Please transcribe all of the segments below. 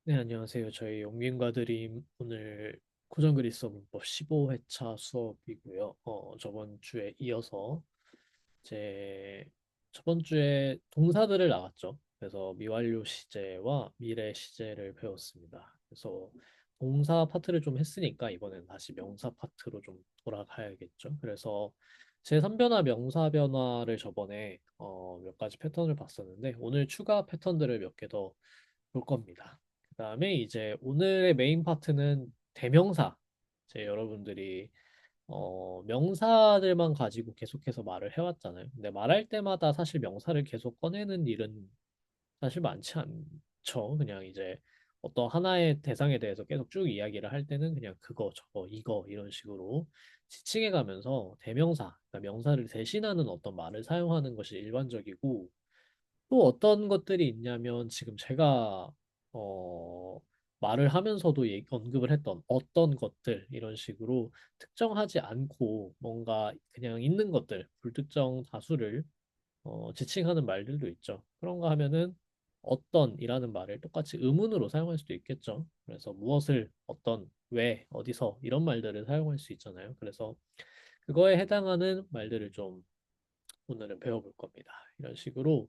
네, 안녕하세요. 저희 용민과 드림 오늘 고전 그리스 문법 15회차 수업이고요. 저번 주에 이어서 제 저번 주에 동사들을 나왔죠. 그래서 미완료 시제와 미래 시제를 배웠습니다. 그래서 동사 파트를 좀 했으니까 이번엔 다시 명사 파트로 좀 돌아가야겠죠. 그래서 제3변화, 명사 변화를 저번에 몇 가지 패턴을 봤었는데 오늘 추가 패턴들을 몇 개 더 볼 겁니다. 그다음에 이제 오늘의 메인 파트는 대명사. 이제 여러분들이 명사들만 가지고 계속해서 말을 해왔잖아요. 근데 말할 때마다 사실 명사를 계속 꺼내는 일은 사실 많지 않죠. 그냥 이제 어떤 하나의 대상에 대해서 계속 쭉 이야기를 할 때는 그냥 그거, 저거, 이거 이런 식으로 지칭해 가면서 대명사, 그러니까 명사를 대신하는 어떤 말을 사용하는 것이 일반적이고 또 어떤 것들이 있냐면 지금 제가 어, 말을 하면서도 언급을 했던 어떤 것들 이런 식으로 특정하지 않고 뭔가 그냥 있는 것들 불특정 다수를 지칭하는 말들도 있죠. 그런가 하면은 어떤이라는 말을 똑같이 의문으로 사용할 수도 있겠죠. 그래서 무엇을 어떤 왜 어디서 이런 말들을 사용할 수 있잖아요. 그래서 그거에 해당하는 말들을 좀 오늘은 배워볼 겁니다. 이런 식으로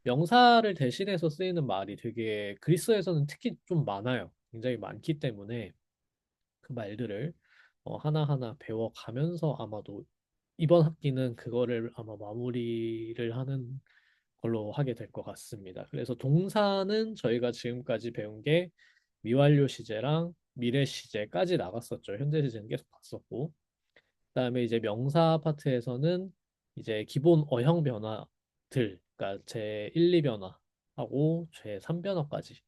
명사를 대신해서 쓰이는 말이 되게 그리스어에서는 특히 좀 많아요. 굉장히 많기 때문에 그 말들을 하나하나 배워가면서 아마도 이번 학기는 그거를 아마 마무리를 하는 걸로 하게 될 것 같습니다. 그래서 동사는 저희가 지금까지 배운 게 미완료 시제랑 미래 시제까지 나갔었죠. 현재 시제는 계속 봤었고 그다음에 이제 명사 파트에서는 이제 기본 어형 변화들, 그러니까 제 1, 2변화하고 제 3변화까지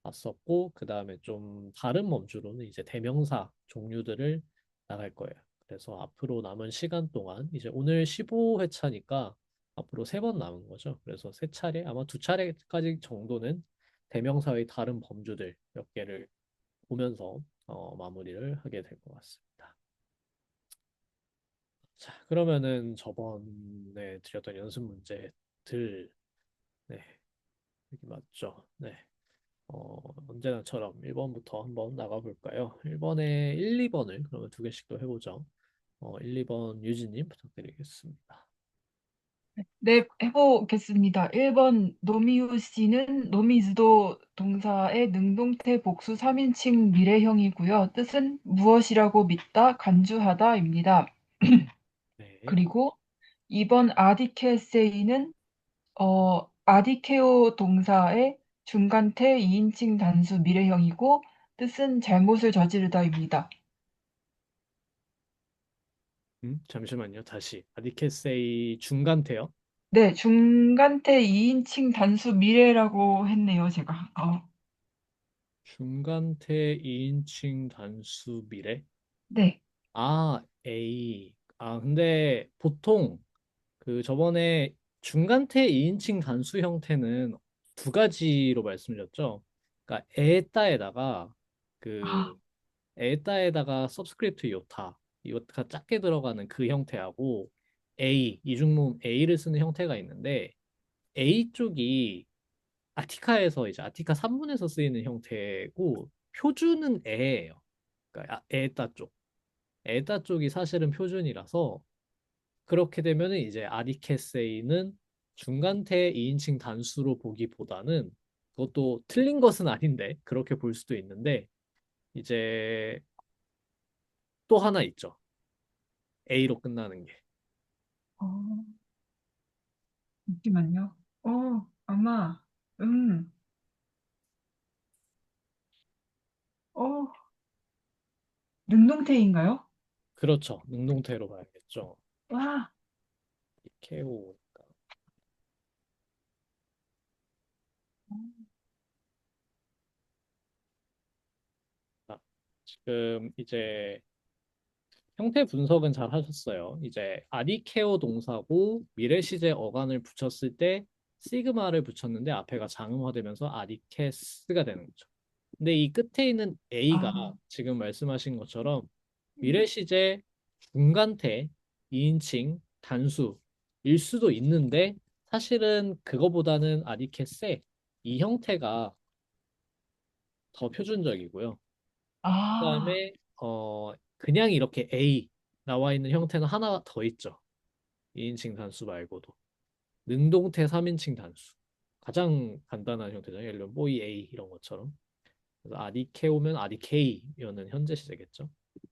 봤었고, 그다음에 좀 다른 범주로는 이제 대명사 종류들을 나갈 거예요. 그래서 앞으로 남은 시간 동안 이제 오늘 15회차니까 앞으로 3번 남은 거죠. 그래서 3차례, 아마 2차례까지 정도는 대명사의 다른 범주들 몇 개를 보면서 마무리를 하게 될 것 같습니다. 자, 그러면은 저번에 드렸던 연습 문제들, 네, 여기 맞죠? 네. 언제나처럼 1번부터 한번 나가볼까요? 1번에 1, 2번을 그러면 두 개씩 또 해보죠. 1, 2번 유진님 부탁드리겠습니다. 네, 해보겠습니다. 1번 노미우시는 노미즈도 동사의 능동태 복수 3인칭 미래형이고요. 뜻은 무엇이라고 믿다, 간주하다입니다. 네. 그리고 2번 아디케세이는 아디케오 동사의 중간태 2인칭 단수 미래형이고 뜻은 잘못을 저지르다입니다. 잠시만요. 다시. 아디케세이 중간태요? 네, 중간태 2인칭 단수 미래라고 했네요, 제가. 중간태 2인칭 단수 미래? 네. 아, A. 근데 보통 그 저번에 중간태 2인칭 단수 형태는 두 가지로 말씀드렸죠. 그러니까 에따에다가 아, 그 에따에다가 서브스크립트 요타 이거가 작게 들어가는 그 형태하고 A 이중모음 A를 쓰는 형태가 있는데 A 쪽이 아티카에서 이제 아티카 3문에서 쓰이는 형태고 표준은 에예요. 그러니까 에따 쪽. 에따 쪽이 사실은 표준이라서 그렇게 되면은 이제 아디케세이는 중간태 2인칭 단수로 보기보다는 그것도 틀린 것은 아닌데 그렇게 볼 수도 있는데 이제 또 하나 있죠. A로 끝나는 게. 어, 잠시만요. 아마, 음, 어, 능동태인가요? 그렇죠. 능동태로 봐야겠죠. 와, 케오니까. 지금 이제 형태 분석은 잘 하셨어요. 이제 아디케오 동사고 미래 시제 어간을 붙였을 때 시그마를 붙였는데 앞에가 장음화되면서 아디케스가 되는 거죠. 근데 이 끝에 있는 A가 아, 지금 말씀하신 것처럼 미래 시제 중간태 2인칭 단수일 수도 있는데 사실은 그거보다는 아디케세 이 형태가 더 표준적이고요. 아, 그다음에 그냥 이렇게 A 나와 있는 형태는 하나 더 있죠. 2인칭 단수 말고도 능동태 3인칭 단수. 가장 간단한 형태죠. 예를 들면 보이 A 이런 것처럼. 그래서 아디케 오면 아디케이면은 현재 시제겠죠.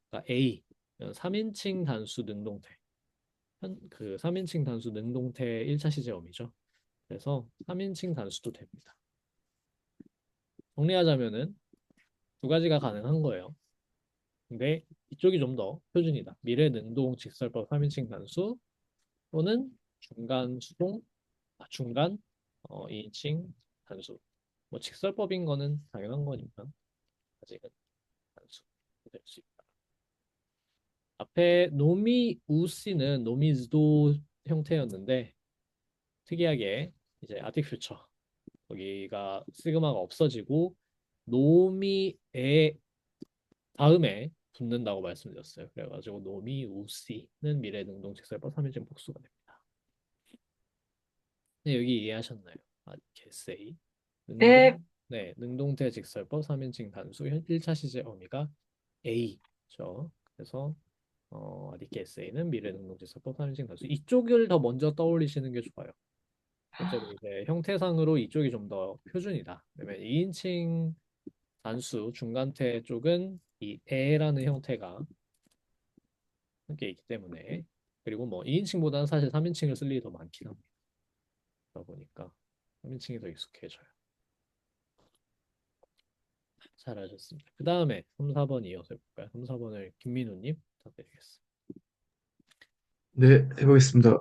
그러니까 A 3인칭 단수 능동태. 그 3인칭 단수 능동태 1차 시제음이죠. 그래서 3인칭 단수도 됩니다. 정리하자면은 두 가지가 가능한 거예요. 근데 이쪽이 좀 더 표준이다. 미래 능동 직설법 3인칭 단수 또는 중간 수동, 중간 2인칭 단수. 뭐 직설법인 거는 당연한 거니까 아직은 단수 될 수 있다. 앞에 노미 우씨는 노미즈도 형태였는데 특이하게 이제 아틱 퓨처 거기가 시그마가 없어지고 노미의 다음에 붙는다고 말씀드렸어요. 그래가지고 노미 우씨는 미래 능동 직설법 3인칭 복수가 됩니다. 네, 여기 이해하셨나요? 아, 개세이. 네, 능동태 직설법 3인칭 단수 1차 시제 어미가 A죠. 그래서 아디케 에세이는 미래 능동 직설법 3인칭 단수 이쪽을 더 먼저 떠올리시는 게 좋아요. 실제로 이제 형태상으로 이쪽이 좀 더 표준이다. 왜냐면 2인칭 단수 중간태 쪽은 이 에라는 형태가 함께 있기 때문에 그리고 뭐 2인칭보다는 사실 3인칭을 쓸 일이 더 많긴 합니다. 그러다 보니까 3인칭이 더 익숙해져요. 잘하셨습니다. 그 다음에 3, 4번 이어서 해볼까요? 3, 4번을 김민우님 부탁드리겠습니다. 네, 해보겠습니다.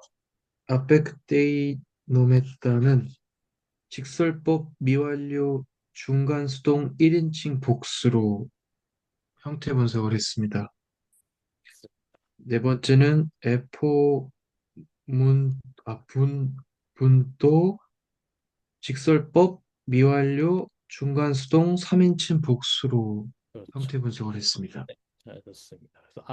아펙테이 노메타는 직설법 미완료 중간수동 1인칭 복수로 형태 분석을 했습니다. 네 번째는 에포 분도 직설법 미완료 중간수동 3인칭 복수로 그렇죠. 형태 분석을 했습니다. 네, 잘하셨습니다. 그래서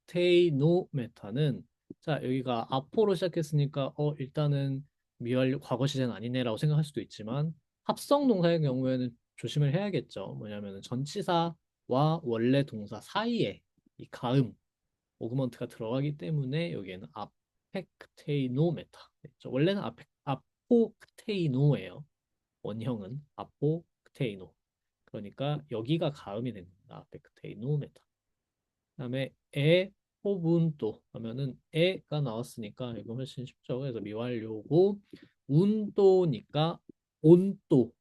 아펙테이노메타는 자 여기가 아포로 시작했으니까 일단은 미완료 과거 시제는 아니네라고 생각할 수도 있지만 합성 동사의 경우에는 조심을 해야겠죠. 뭐냐면 전치사와 원래 동사 사이에 이 가음 오그먼트가 들어가기 때문에 여기에는 아펙테이노메타. 원래는 아포크테이노예요. 원형은 아포크테이노. 그러니까 여기가 가음이 된 겁니다. 아펙테이노 메타. 그다음에 에 호분또 하면은 에가 나왔으니까 이거 훨씬 쉽죠. 그래서 미완료고 운또니까 온또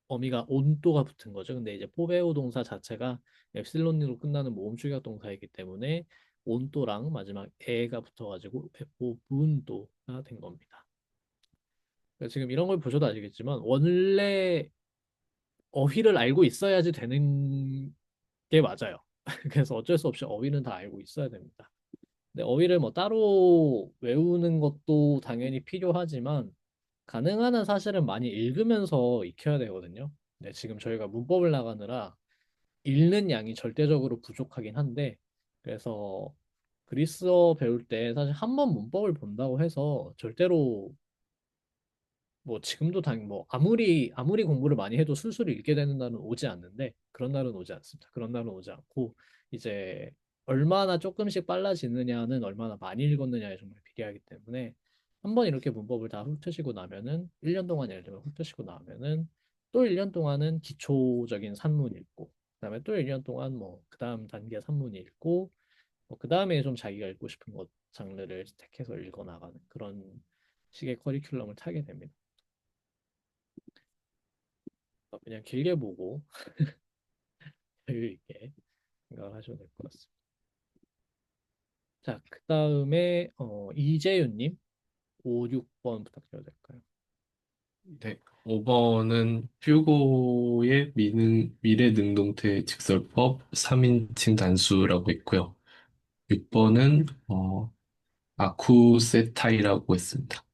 어미가 온또가 붙은 거죠. 근데 이제 포베오 동사 자체가 엡실론으로 끝나는 모음 축약 동사이기 때문에 온또랑 마지막 에가 붙어가지고 호분또가 된 겁니다. 그러니까 지금 이런 걸 보셔도 아시겠지만 원래 어휘를 알고 있어야지 되는 게 맞아요. 그래서 어쩔 수 없이 어휘는 다 알고 있어야 됩니다. 근데 어휘를 뭐 따로 외우는 것도 당연히 필요하지만 가능한 한 사실은 많이 읽으면서 익혀야 되거든요. 근데 지금 저희가 문법을 나가느라 읽는 양이 절대적으로 부족하긴 한데 그래서 그리스어 배울 때 사실 한 번 문법을 본다고 해서 절대로 뭐 지금도 뭐 아무리 공부를 많이 해도 술술 읽게 되는 날은 오지 않는데 그런 날은 오지 않습니다. 그런 날은 오지 않고 이제 얼마나 조금씩 빨라지느냐는 얼마나 많이 읽었느냐에 정말 비례하기 때문에 한번 이렇게 문법을 다 훑으시고 나면은 1년 동안 예를 들면 훑으시고 나면은 또 1년 동안은 기초적인 산문 읽고 그다음에 또 1년 동안 뭐 그다음 단계 산문 읽고 뭐 그다음에 좀 자기가 읽고 싶은 것 장르를 택해서 읽어 나가는 그런 식의 커리큘럼을 타게 됩니다. 그냥 길게 보고 여유 있게 생각을 하셔도 될 것 같습니다. 자, 그 다음에 이재윤님 5, 6번 부탁드려도 될까요? 네, 5번은 휴고의 미래 능동태 직설법 3인칭 단수라고 있고요. 6번은 아쿠세타이라고 했습니다.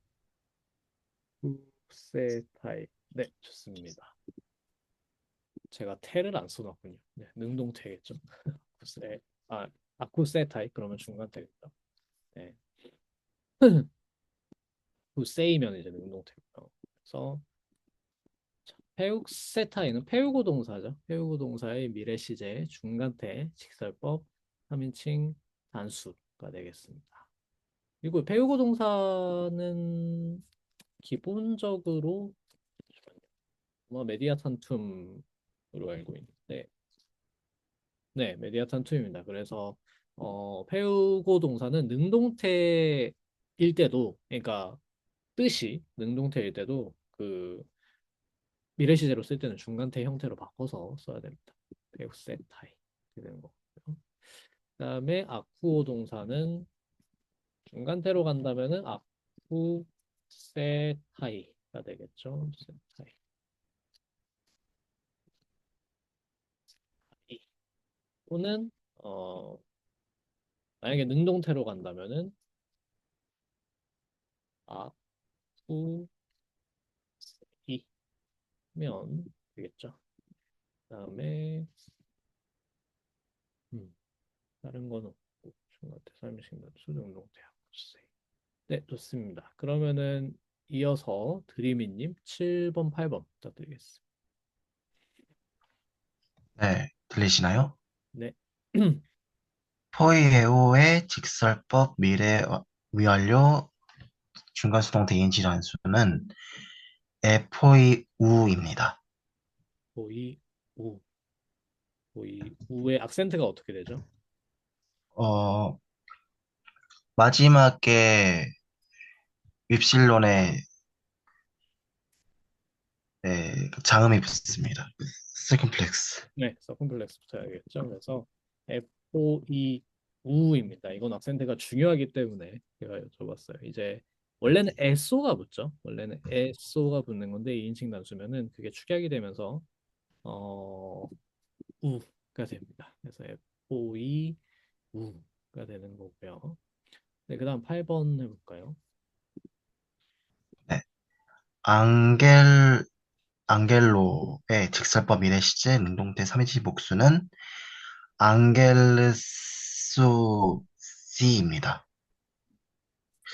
쿠세타이. 네, 좋습니다. 제가 테를 안 써놨군요. 네, 능동태겠죠. 쿠세, 아, 아쿠세타이 그러면 중간태겠다. 네, 쿠세이면 이제 능동태고요. 그래서 페욱세타이는 페우고 동사죠. 페우고 동사의 미래 시제, 중간태, 직설법, 3인칭 단수가 되겠습니다. 그리고 페우고 동사는 기본적으로 뭐 메디아탄툼으로 알고 있는데, 네, 메디아탄툼입니다. 그래서 페우고 동사는 능동태일 때도, 그러니까 뜻이 능동태일 때도 그 미래 시제로 쓸 때는 중간태 형태로 바꿔서 써야 됩니다. 페우세타이 이렇게 되는 거고요. 그다음에 아쿠오 동사는 중간태로 간다면은 아쿠세타이가 되겠죠. 세타이. 또는 만약에 능동태로 간다면은 아쿠이면 되겠죠. 그다음에 다른 건 없고 중간태, 삶의식단, 수능동태, 아쿠세. 네, 좋습니다. 그러면은 이어서 드리미님 7번, 8번 부탁드리겠습니다. 네, 들리시나요? 네. 포이에오의 직설법 미래 위완료 중간수동 대인치 단수는 에포이우입니다. 보이 우. 보이 우의 악센트가 어떻게 되죠? 어, 마지막에 윕실론에 네, 그 자음이 붙습니다. 서컴플렉스. 네, 서컴플렉스부터 해야겠죠. 그래서 F-O-E 우입니다. 이건 악센트가 중요하기 때문에 제가 여쭤봤어요. 이제 원래는 SO가 붙죠. 원래는 SO가 붙는 건데 2인칭 단수면은 그게 축약이 되면서 어 우가 됩니다. 그래서 F-O-E 우가 되는 거고요. 네, 그다음 8번 해볼까요? 네, 앙겔로의 직설법 미래 시제 능동태 3인칭 복수는 앙겔르수 C입니다.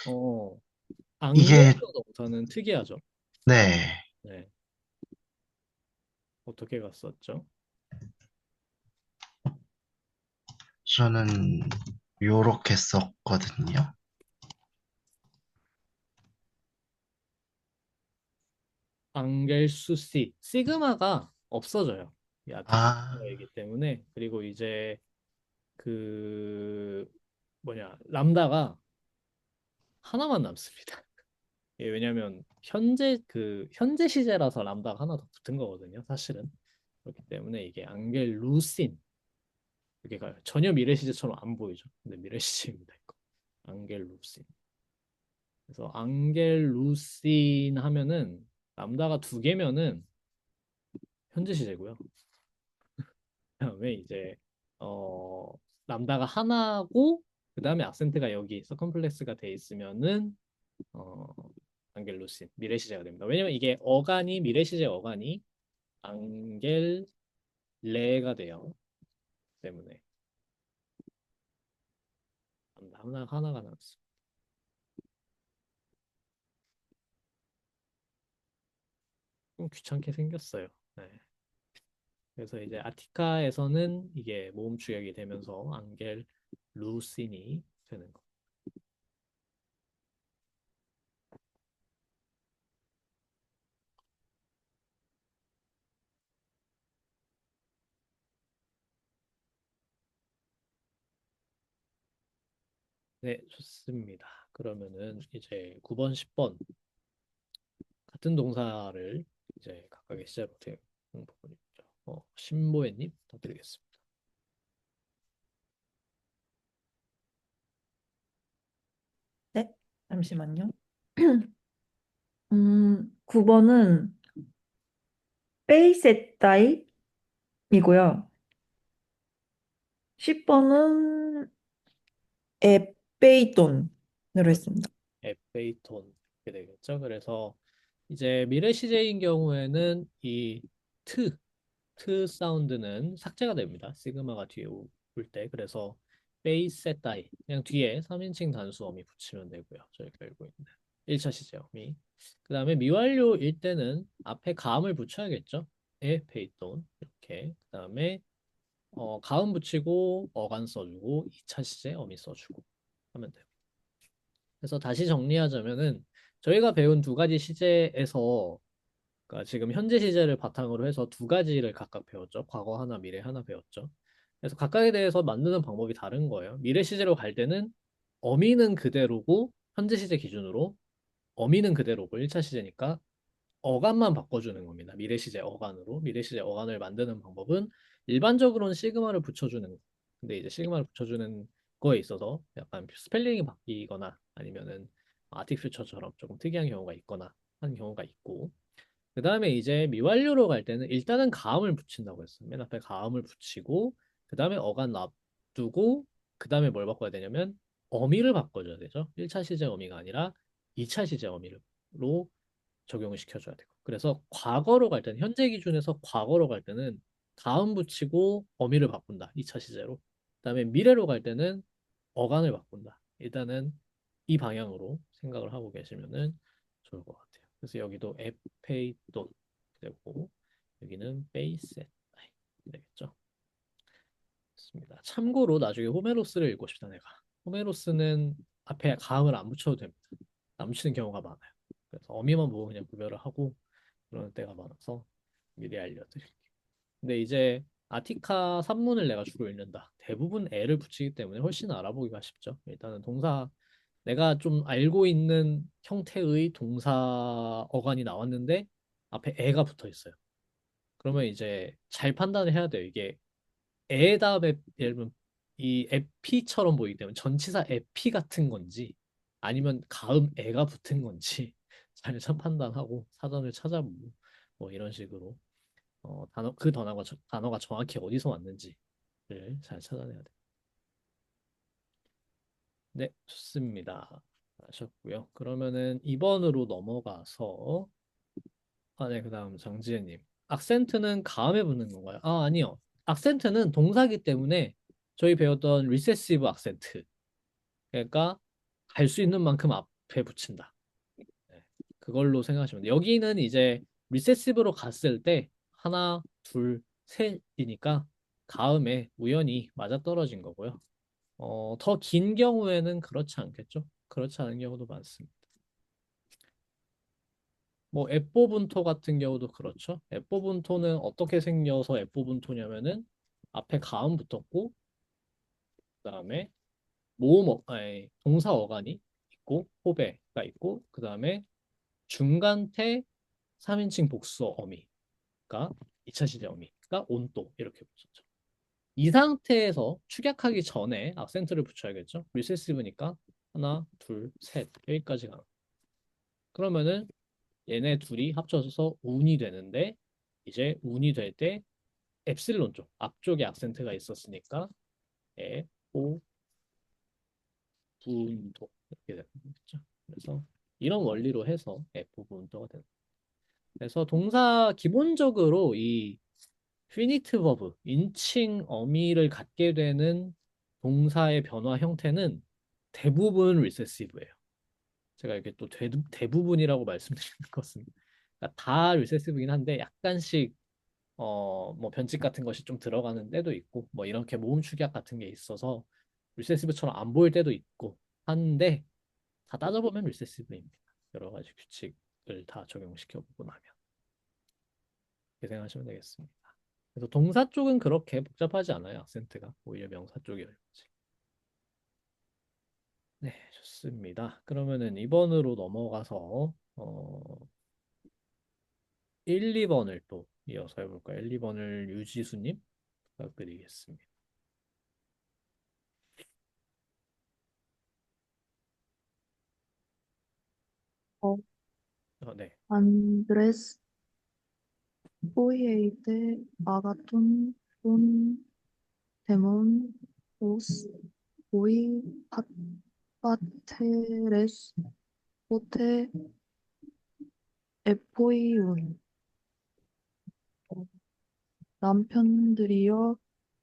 어, 이게 앙겔로 동사는 특이하죠. 네, 네, 어떻게 갔었죠? 저는 요렇게 썼거든요. 앙겔수시 시그마가 없어져요. 이 아, 아티클이기 때문에. 그리고 이제 그 뭐냐 람다가 하나만 남습니다. 예, 왜냐하면 현재 시제라서 람다가 하나 더 붙은 거거든요. 사실은 그렇기 때문에 이게 앙겔루신 이렇게 가요. 전혀 미래 시제처럼 안 보이죠. 근데 미래 시제입니다. 이거 앙겔루신. 그래서 앙겔루신 하면은 람다가 두 개면은 현재 시제고요. 그다음에 이제 어 람다가 하나고 그다음에 악센트가 여기 서컴플렉스가 돼 있으면은 어 앙겔루신 미래 시제가 됩니다. 왜냐면 이게 어간이 미래 시제 어간이 앙겔레가 돼요. 때문에 하나가 나왔어. 좀 귀찮게 생겼어요. 네. 그래서 이제 아티카에서는 이게 모음 축약이 되면서 앙겔루신이 되는 거. 네, 좋습니다. 그러면은 이제 9번, 10번 같은 동사를 이제 각각의 시제로 되는 부분이죠. 신보혜님 부탁드리겠습니다. 네, 잠시만요. 9번은 페이세타이이고요. 10번은 에페이톤으로 했습니다. 에페이톤 이렇게 되겠죠. 그래서 이제 미래 시제인 경우에는 이 트, 트 사운드는 삭제가 됩니다. 시그마가 뒤에 올 때. 그래서 페이세타이 그냥 뒤에 3인칭 단수어미 붙이면 되고요. 저희가 알고 있는. 1차 시제 어미. 그 다음에 미완료일 때는 앞에 가음을 붙여야겠죠. 에 페이돈 이렇게. 그 다음에 가음 붙이고 어간 써주고 2차 시제 어미 써주고 하면 돼요. 그래서 다시 정리하자면은 저희가 배운 두 가지 시제에서 그러니까 지금 현재 시제를 바탕으로 해서 두 가지를 각각 배웠죠. 과거 하나, 미래 하나 배웠죠. 그래서 각각에 대해서 만드는 방법이 다른 거예요. 미래 시제로 갈 때는 어미는 그대로고 현재 시제 기준으로 어미는 그대로고 1차 시제니까 어간만 바꿔주는 겁니다. 미래 시제 어간으로. 미래 시제 어간을 만드는 방법은 일반적으로는 시그마를 붙여주는 거. 근데 이제 시그마를 붙여주는 거에 있어서 약간 스펠링이 바뀌거나 아니면은 아틱 퓨처처럼 조금 특이한 경우가 있거나 한 경우가 있고 그 다음에 이제 미완료로 갈 때는 일단은 가음을 붙인다고 했어요. 맨 앞에 가음을 붙이고 그 다음에 어간 놔두고 그 다음에 뭘 바꿔야 되냐면 어미를 바꿔줘야 되죠. 1차 시제 어미가 아니라 2차 시제 어미로 적용을 시켜줘야 되고. 그래서 과거로 갈 때는 현재 기준에서 과거로 갈 때는 가음 붙이고 어미를 바꾼다. 2차 시제로. 그다음에 미래로 갈 때는 어간을 바꾼다. 일단은 이 방향으로 생각을 하고 계시면은 좋을 것 같아요. 그래서 여기도 에페이돈 되고 여기는 베이셋 되겠죠. 좋습니다. 참고로 나중에 호메로스를 읽고 싶다 내가. 호메로스는 앞에 가음을 안 붙여도 됩니다. 안 붙이는 경우가 많아요. 그래서 어미만 보고 그냥 구별을 하고 그런 때가 많아서 미리 알려드릴게요. 근데 이제 아티카 산문을 내가 주로 읽는다. 대부분 애를 붙이기 때문에 훨씬 알아보기가 쉽죠. 일단은 동사 내가 좀 알고 있는 형태의 동사 어간이 나왔는데 앞에 애가 붙어 있어요. 그러면 이제 잘 판단을 해야 돼요. 이게 애 다음에 예를 들면 이 에피처럼 보이기 때문에 전치사 에피 같은 건지 아니면 가음 애가 붙은 건지 잘 판단하고 사전을 찾아보고 뭐 이런 식으로 단어 그 단어가 정확히 어디서 왔는지를 잘 찾아내야 돼요. 네, 좋습니다. 하셨고요. 그러면은 2번으로 넘어가서 네, 그다음 정지혜님. 악센트는 가음에 붙는 건가요? 아니요. 악센트는 동사기 때문에 저희 배웠던 리세시브 악센트. 그러니까 갈 수 있는 만큼 앞에 붙인다. 네, 그걸로 생각하시면 돼요. 여기는 이제 리세시브로 갔을 때 하나, 둘, 셋이니까 가음에 우연히 맞아떨어진 거고요. 더 긴 경우에는 그렇지 않겠죠? 그렇지 않은 경우도 많습니다. 뭐 앱보분토 같은 경우도 그렇죠. 앱보분토는 어떻게 생겨서 앱보분토냐면은 앞에 가음 붙었고 그다음에 아니, 동사 어간이 있고 호배가 있고 그다음에 중간태 3인칭 복수 어미가 2차 시제 어미가 온또 이렇게 붙였죠. 이 상태에서 축약하기 전에 악센트를 붙여야겠죠. 리세시브니까 하나, 둘, 셋 여기까지 가는. 그러면은 얘네 둘이 합쳐져서 운이 되는데 이제 운이 될 때 엡실론 쪽 앞쪽에 악센트가 있었으니까 에, 오, 분도 이렇게 되는 거겠죠. 그래서 이런 원리로 해서 F 분도가 되는. 그래서 동사 기본적으로 이 피니트 버브 인칭 어미를 갖게 되는 동사의 변화 형태는 대부분 리세시브예요. 제가 이렇게 또 대부분이라고 말씀드리는 것은 그러니까 다 리세시브긴 한데 약간씩 뭐 변칙 같은 것이 좀 들어가는 때도 있고 뭐 이렇게 모음 축약 같은 게 있어서 리세시브처럼 안 보일 때도 있고 한데 다 따져보면 리세시브입니다. 여러 가지 규칙을 다 적용시켜 보고 나면 이렇게 생각하시면 되겠습니다. 그래서 동사 쪽은 그렇게 복잡하지 않아요. 악센트가 오히려 명사 쪽이 어렵지. 네, 좋습니다. 그러면은 2번으로 넘어가서 1, 2번을 또 이어서 해볼까요? 1, 2번을 유지수님 부탁드리겠습니다. 어, 네. 안드레스 포이에이테 아가톤 돈 데몬 오스 보이 파테레스 포테 에포이운 남편들이여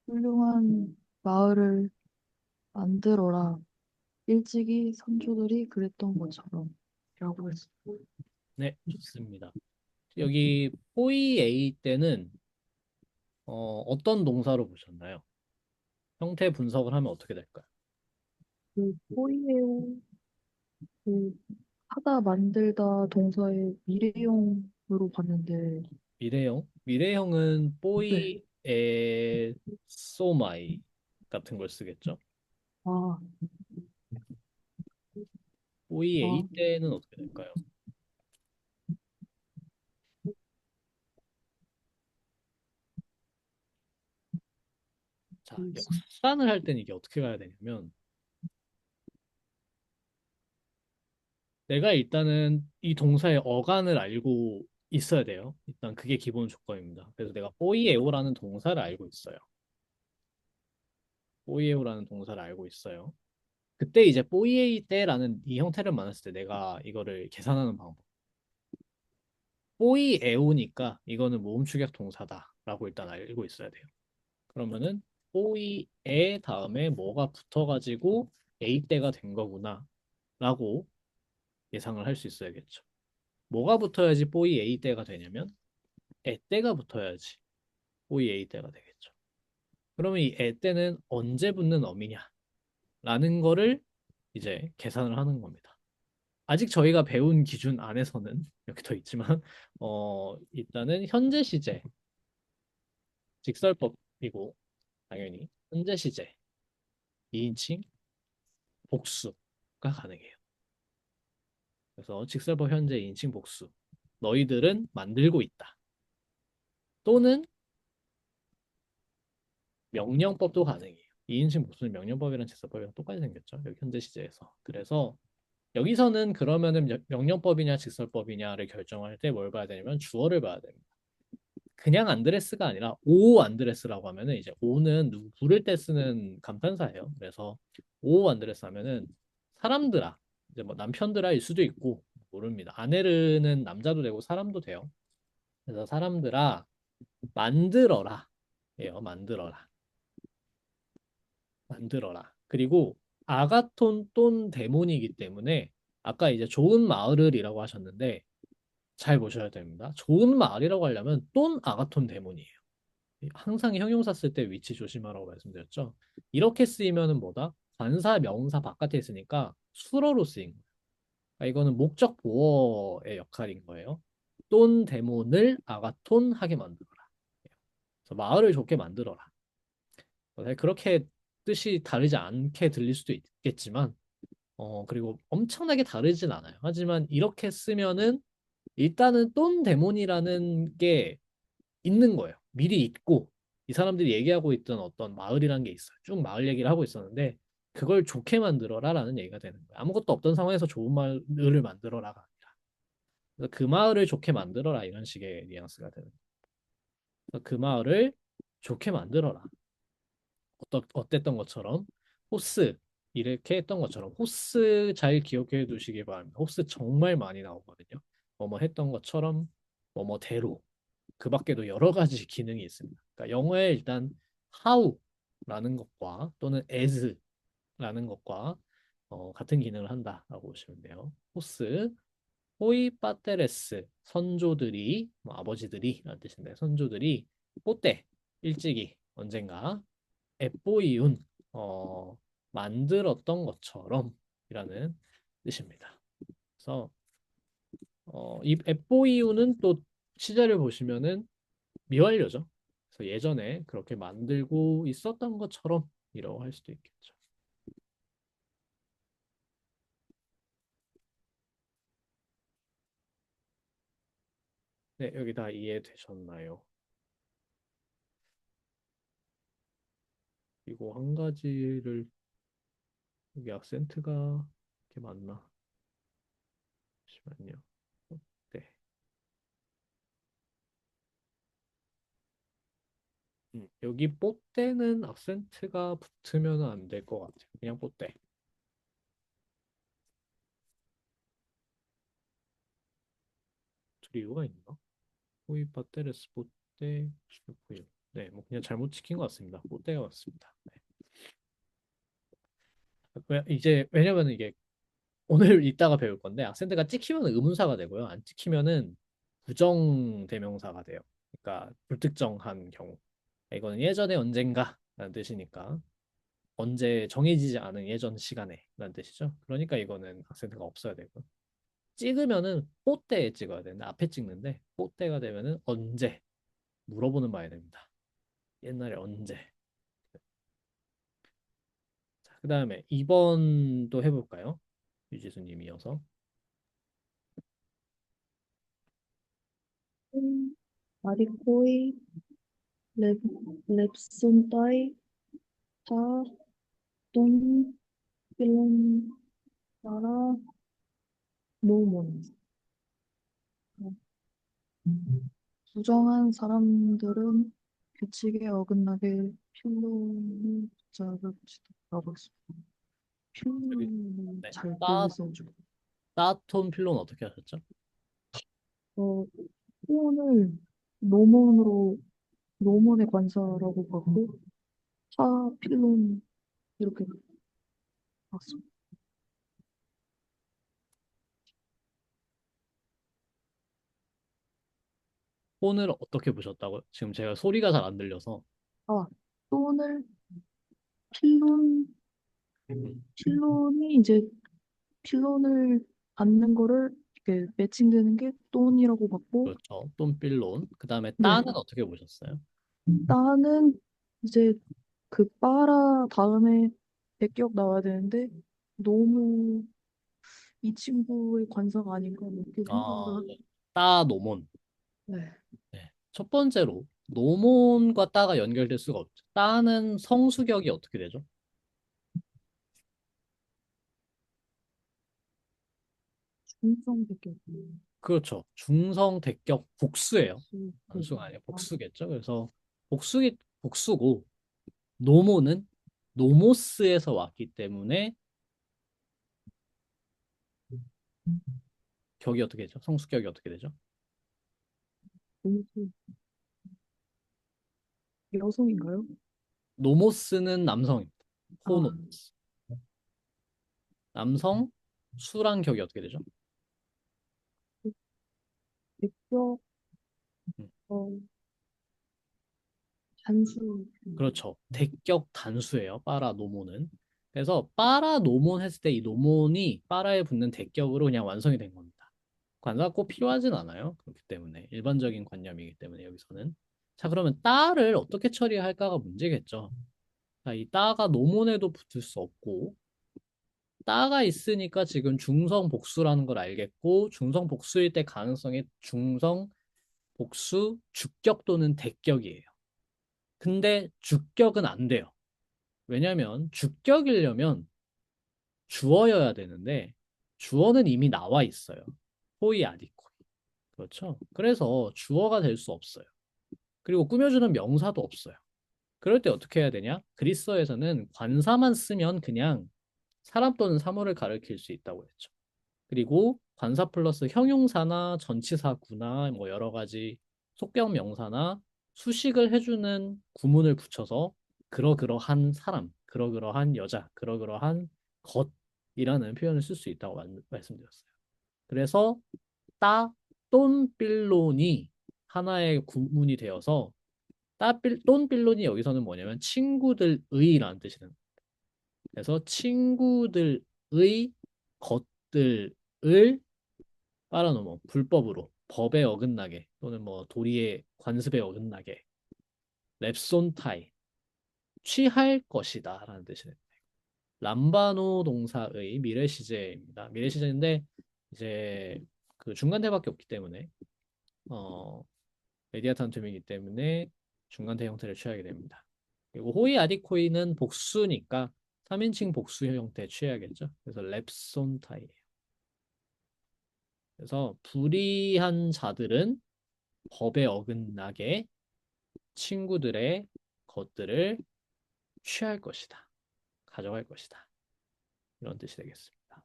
훌륭한 마을을 만들어라. 일찍이 선조들이 그랬던 것처럼. 했습니다. 네, 좋습니다. 여기 포이에이 때는 어떤 동사로 보셨나요? 형태 분석을 하면 어떻게 될까요? 그 포이에요. 그 하다 만들다 동사의 미래형으로 봤는데 미래형은 네. 뽀이에 소마이 같은 걸 쓰겠죠? 아, 뽀이에이 아, 때는 어떻게 될까요? 자, 알겠습니다. 역산을 할 때는 이게 어떻게 가야 되냐면 내가 일단은 이 동사의 어간을 알고 있어야 돼요. 일단 그게 기본 조건입니다. 그래서 내가 뽀이에오라는 동사를 알고 있어요. 뽀이에오라는 동사를 알고 있어요. 그때 이제 뽀이에이 때라는 이 형태를 만났을 때 내가 이거를 계산하는 방법. 뽀이에오니까 이거는 모음축약 동사다라고 일단 알고 있어야 돼요. 그러면은 뽀이에 다음에 뭐가 붙어가지고 에이 때가 된 거구나라고 예상을 할 수 있어야겠죠. 뭐가 붙어야지 뽀이 에이 때가 되냐면 에 때가 붙어야지 뽀이 에이 때가 되겠죠. 그러면 이 에 때는 언제 붙는 어미냐라는 거를 이제 계산을 하는 겁니다. 아직 저희가 배운 기준 안에서는 여기 더 있지만 일단은 현재 시제 직설법이고 당연히 현재 시제 2인칭 복수가 가능해요. 그래서 직설법 현재 2인칭 복수 너희들은 만들고 있다. 또는 명령법도 가능해요. 2인칭 복수는 명령법이랑 직설법이랑 똑같이 생겼죠. 여기 현재 시제에서. 그래서 여기서는 그러면은 명령법이냐 직설법이냐를 결정할 때 뭘 봐야 되냐면 주어를 봐야 됩니다. 그냥 안드레스가 아니라 오 안드레스라고 하면은 이제 오는 누구 부를 때 쓰는 감탄사예요. 그래서 오 안드레스 하면은 사람들아 이제 뭐 남편들아일 수도 있고 모릅니다. 아네르는 남자도 되고 사람도 돼요. 그래서 사람들아 만들어라 예요. 만들어라. 만들어라. 그리고 아가톤 똔 데몬이기 때문에 아까 이제 좋은 마을을이라고 하셨는데 잘 보셔야 됩니다. 좋은 마을이라고 하려면 똔 아가톤 데몬이에요. 항상 형용사 쓸 때 위치 조심하라고 말씀드렸죠. 이렇게 쓰이면은 뭐다? 관사, 명사 바깥에 있으니까 수로로 쓰인 거예요. 그러니까 이거는 목적 보어의 역할인 거예요. 똔 데몬을 아가톤 하게 만들어라. 그래서 마을을 좋게 만들어라. 사실 그렇게 뜻이 다르지 않게 들릴 수도 있겠지만, 그리고 엄청나게 다르진 않아요. 하지만 이렇게 쓰면은 일단은 똔 데몬이라는 게 있는 거예요. 미리 있고 이 사람들이 얘기하고 있던 어떤 마을이라는 게 있어요. 쭉 마을 얘기를 하고 있었는데 그걸 좋게 만들어라라는 얘기가 되는 거예요. 아무것도 없던 상황에서 좋은 마을을 만들어라가 아니라 그래서 그 마을을 좋게 만들어라 이런 식의 뉘앙스가 되는 거예요. 그래서 그 마을을 좋게 만들어라. 어땠던 것처럼 호스 이렇게 했던 것처럼 호스 잘 기억해 두시기 바랍니다. 호스 정말 많이 나오거든요. 뭐뭐 했던 것처럼 뭐뭐대로 그 밖에도 여러 가지 기능이 있습니다. 그러니까 영어에 일단 how라는 것과 또는 as라는 것과 같은 기능을 한다라고 보시면 돼요. 호스, 호이 파테레스, 선조들이, 뭐 아버지들이 라는 뜻인데 선조들이 뽀때 일찍이 언젠가 에뽀이운 만들었던 것처럼 이라는 뜻입니다. 그래서 이 에뽀이운은 또 시제를 보시면은 미완료죠. 그래서 예전에 그렇게 만들고 있었던 것처럼 이라고 할 수도 있겠죠. 네, 여기 다 이해되셨나요? 그리고 한 가지를 여기 악센트가 이렇게 맞나? 잠시만요. 네. 여기 뽀때는 악센트가 붙으면 안 될 것 같아요. 그냥 뽀때. 둘 이유가 있나? 호이파테레스 뽀때 슈프요. 네, 뭐 그냥 잘못 지킨 것 같습니다. 뽀때가 맞습니다. 네. 이제 왜냐면 이게 오늘 이따가 배울 건데 악센트가 찍히면 의문사가 되고요. 안 찍히면은 부정대명사가 돼요. 그러니까 불특정한 경우. 이거는 예전에 언젠가라는 뜻이니까 언제 정해지지 않은 예전 시간에 라는 뜻이죠. 그러니까 이거는 악센트가 없어야 되고 찍으면은 뽀때에 찍어야 되는데 앞에 찍는데 뽀때가 되면은 언제 물어보는 말이 됩니다. 옛날에 언제. 자, 그다음에 2번 또 해볼까요? 유지수님 이어서. 아리코이, 랩, 랩손따이, 타, 똥, 필론, 나라, 노몬. 부정한 사람들은 규칙에 어긋나게 필론을 붙잡을 것이다라고 했습니다. 필론을 네. 잘 모르겠어가지고. 따톤 필로는 어떻게 하셨죠? 필론을 노몬으로 노몬의 관사라고 봤고 타 필론 이렇게 봤습니다. 폰을 어떻게 보셨다고요? 지금 제가 소리가 잘 안 들려서. 아, 필론을 필론 음, 필론이 이제 필론을 받는 거를 이렇게 매칭되는 게 똔이라고 봤고 그렇죠. 돈 필론. 그다음에 네. 따는 어떻게 보셨어요? 따는 이제 그 빠라 다음에 백격 나와야 되는데 너무 이 친구의 관사가 아닌가 뭐 이렇게 아, 생각을 따 노몬. 네. 네. 첫 번째로 노몬과 따가 연결될 수가 없죠. 따는 성수격이 어떻게 되죠? 중성 백격 그렇죠. 중성 대격 복수예요. 네. 단수가 아니라 복수겠죠. 그래서 복수고 노모는 노모스에서 왔기 때문에 격이 어떻게 되죠? 성수격이 어떻게 되죠? 너무 여성인가요? 노모스는 남성입니다. 아, 호노스. 남성 수랑 격이 어떻게 되죠? 백격 음, 어, 단수 그렇죠. 대격 단수예요. 빠라 노모는. 그래서 빠라 노몬 했을 때 이 노몬이 빠라에 붙는 대격으로 그냥 완성이 된 겁니다. 관사가 꼭 필요하진 않아요. 그렇기 때문에 일반적인 관념이기 때문에 여기서는. 자, 그러면 따를 어떻게 처리할까가 문제겠죠. 자, 이 따가 노몬에도 붙을 수 없고 따가 있으니까 지금 중성 복수라는 걸 알겠고 중성 복수일 때 가능성이 중성 복수 주격 또는 대격이에요. 근데 주격은 안 돼요. 왜냐면 주격이려면 주어여야 되는데 주어는 이미 나와 있어요. 호의 아디코이. 그렇죠? 그래서 주어가 될 수 없어요. 그리고 꾸며주는 명사도 없어요. 그럴 때 어떻게 해야 되냐? 그리스어에서는 관사만 쓰면 그냥 사람 또는 사물을 가리킬 수 있다고 했죠. 그리고 관사 플러스 형용사나 전치사구나 뭐 여러 가지 속격 명사나 수식을 해주는 구문을 붙여서 그러그러한 사람, 그러그러한 여자, 그러그러한 것이라는 표현을 쓸 수 있다고 말씀드렸어요. 그래서 따, 똔, 빌론이 하나의 구문이 되어서 똔, 빌론이 여기서는 뭐냐면 친구들의라는 뜻이 됩니다. 그래서 친구들의 것들을 빨아놓으면 불법으로 법에 어긋나게 또는 뭐 도리의 관습에 어긋나게 랩손타이 취할 것이다 라는 뜻이 됩니다. 람바노 동사의 미래 시제입니다. 미래 시제인데 이제 그 중간대밖에 없기 때문에 레디아탄툼이기 때문에 중간대 형태를 취하게 됩니다. 그리고 호이 아디코이는 복수니까 3인칭 복수 형태 취해야겠죠. 그래서 랩손타이예요. 그래서 불의한 자들은 법에 어긋나게 친구들의 것들을 취할 것이다. 가져갈 것이다. 이런 뜻이 되겠습니다.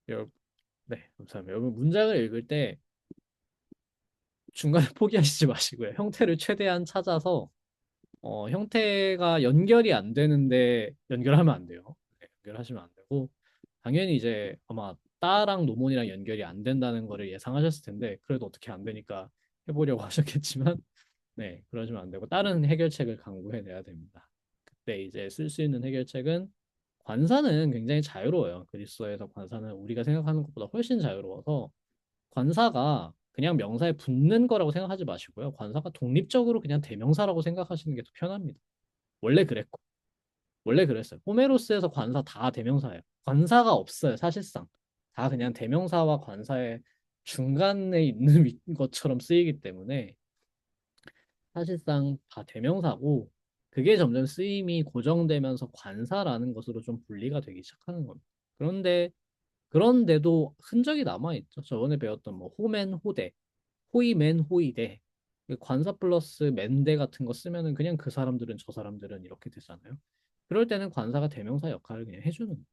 여러분, 네, 감사합니다. 여러분 문장을 읽을 때 중간에 포기하시지 마시고요. 형태를 최대한 찾아서 형태가 연결이 안 되는데 연결하면 안 돼요. 네, 연결하시면 안 되고 당연히 이제 아마 따랑 노몬이랑 연결이 안 된다는 거를 예상하셨을 텐데 그래도 어떻게 안 되니까 해보려고 하셨겠지만 네, 그러시면 안 되고 다른 해결책을 강구해내야 됩니다. 그때 이제 쓸 수 있는 해결책은 관사는 굉장히 자유로워요. 그리스어에서 관사는 우리가 생각하는 것보다 훨씬 자유로워서 관사가 그냥 명사에 붙는 거라고 생각하지 마시고요. 관사가 독립적으로 그냥 대명사라고 생각하시는 게 더 편합니다. 원래 그랬고, 원래 그랬어요. 호메로스에서 관사 다 대명사예요. 관사가 없어요, 사실상. 다 그냥 대명사와 관사의 중간에 있는 것처럼 쓰이기 때문에 사실상 다 대명사고 그게 점점 쓰임이 고정되면서 관사라는 것으로 좀 분리가 되기 시작하는 겁니다. 그런데도 흔적이 남아있죠. 저번에 배웠던 뭐 호맨 호대, 호이맨 호이대, 관사 플러스 맨대 같은 거 쓰면은 그냥 그 사람들은 저 사람들은 이렇게 되잖아요. 그럴 때는 관사가 대명사 역할을 그냥 해주는 거예요.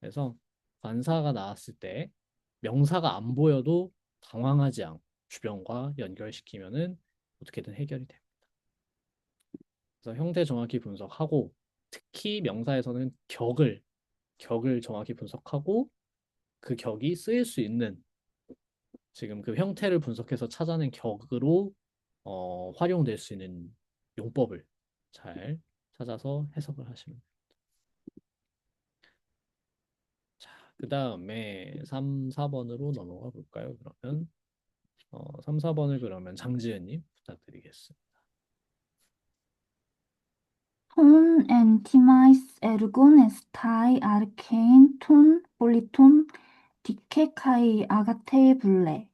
그래서 관사가 나왔을 때 명사가 안 보여도 당황하지 않고 주변과 연결시키면은 어떻게든 해결이 됩니다. 그래서 형태 정확히 분석하고 특히 명사에서는 격을 정확히 분석하고 그 격이 쓰일 수 있는 지금 그 형태를 분석해서 찾아낸 격으로 활용될 수 있는 용법을 잘 찾아서 해석을 하시면 돼요. 자, 그 다음에 3, 4번으로 넘어가 볼까요? 그러면 3, 4번을 그러면 장지은님 부탁드리겠습니다. 톤 엔티마이스 에르곤 에스타이 아르케인 톤 폴리톤 디케카이 아가테 블레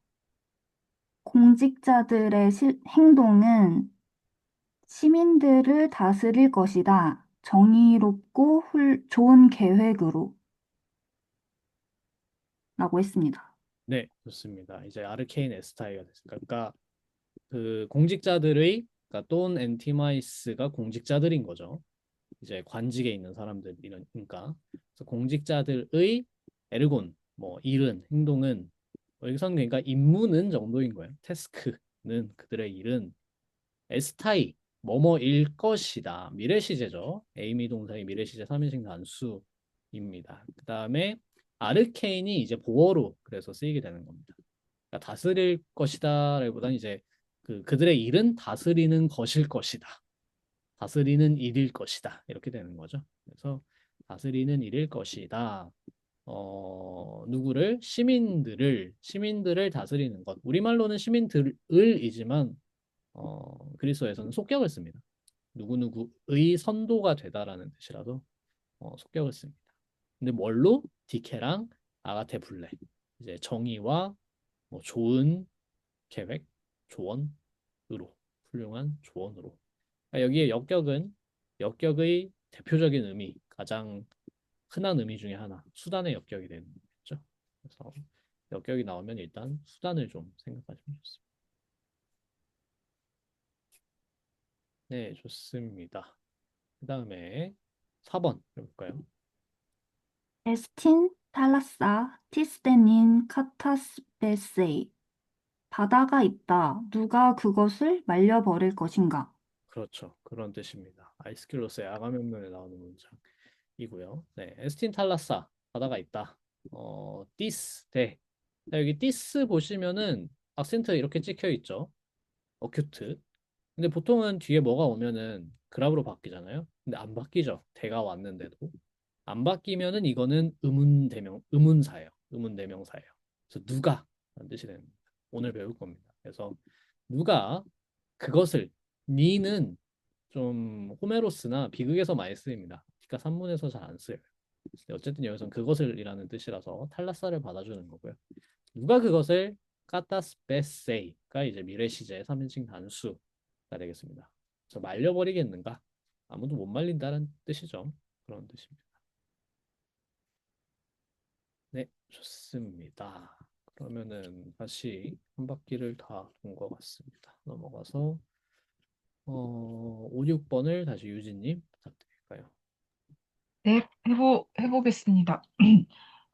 공직자들의 행동은 시민들을 다스릴 것이다. 정의롭고 좋은 계획으로 라고 했습니다. 네, 좋습니다. 이제 아르케인 에스타이가 됐습니다. 그러니까 그 공직자들의 그러니까 돈 엔티마이스가 공직자들인 거죠. 이제 관직에 있는 사람들이니까. 그래서 공직자들의 에르곤, 뭐 일은, 행동은 여기서는 그러니까 임무는 정도인 거예요. 태스크는 그들의 일은 에스타이 뭐뭐일 것이다. 미래 시제죠. 에이미 동사의 미래 시제 3인칭 단수입니다. 그 다음에 아르케인이 이제 보어로 그래서 쓰이게 되는 겁니다. 그러니까 다스릴 것이다라기보다는 이제 그들의 일은 다스리는 것일 것이다. 다스리는 일일 것이다. 이렇게 되는 거죠. 그래서 다스리는 일일 것이다. 누구를 시민들을 다스리는 것. 우리말로는 시민들을이지만 그리스어에서는 속격을 씁니다. 누구누구의 선도가 되다라는 뜻이라도 속격을 씁니다. 근데 뭘로? 디케랑 아가테 블레. 이제 정의와 뭐 좋은 계획, 조언으로 훌륭한 조언으로. 그러니까 여기에 역격의 대표적인 의미, 가장 흔한 의미 중에 하나, 수단의 역격이 되는 거겠죠. 그래서 역격이 나오면 일단 수단을 좀 생각하시면 좋습니다. 네, 좋습니다. 그 다음에 4번 해볼까요? 에스틴 탈라사 티스테닌 카타스페세이 바다가 있다. 누가 그것을 말려버릴 것인가? 그렇죠. 그런 뜻입니다. 아이스킬로스의 아가멤논에 나오는 문장이고요. 네, 에스틴 탈라사 바다가 있다. 디스 대. 자, 여기 디스 보시면은 악센트 이렇게 찍혀 있죠. 어큐트. 근데 보통은 뒤에 뭐가 오면은 그랍으로 바뀌잖아요. 근데 안 바뀌죠. 대가 왔는데도 안 바뀌면은 이거는 의문사예요. 의문 대명사예요. 그래서 누가 라는 뜻이 됩니다. 오늘 배울 겁니다. 그래서 누가 그것을 니는 좀 호메로스나 비극에서 많이 쓰입니다. 그러니까 산문에서 잘 안 쓰여요. 근데 어쨌든 여기서는 그것을이라는 뜻이라서 탈라사를 받아주는 거고요. 누가 그것을 까타스페세이가 이제 미래 시제 3인칭 단수가 되겠습니다. 그래서 말려버리겠는가? 아무도 못 말린다는 뜻이죠. 그런 뜻입니다. 네, 좋습니다. 그러면은 다시 한 바퀴를 다 돈 것 같습니다. 넘어가서 5, 6번을 다시 유진님 부탁드릴까요? 네, 해보겠습니다.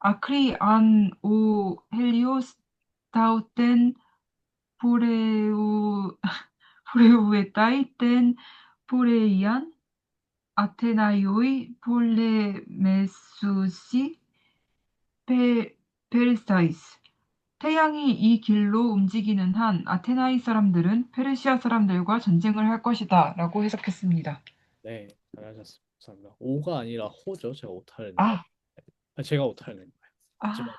아크리 안 오 헬리오스 타우텐 보레우 보레우에 따이텐 템포레이안 아테나이오의 폴레메수시 페르사이스. 태양이 이 길로 움직이는 한 아테나이 사람들은 페르시아 사람들과 전쟁을 할 것이다 라고 해석했습니다. 네, 잘하셨습니다. 감사합니다. 오가 아니라 호죠. 제가 오타를 낸 거. 아, 제가 오타를 낸 거예요. 하지만 아,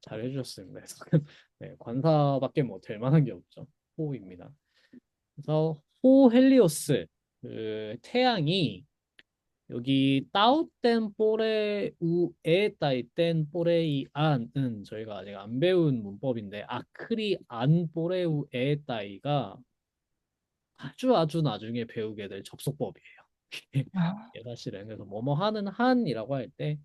잘 해주셨습니다. 해석은. 네, 관사밖에 뭐 될 만한 게 없죠. 호입니다. 그래서 호 헬리오스, 그 태양이 여기 따우땐 뽀레 우에 따이땐 뽀레이 안은 저희가 아직 안 배운 문법인데 아크리 안 뽀레우 에 따이가 아주 나중에 배우게 될 접속법이에요. 아, 이게 사실은 그래서 뭐뭐 하는 한이라고 할 때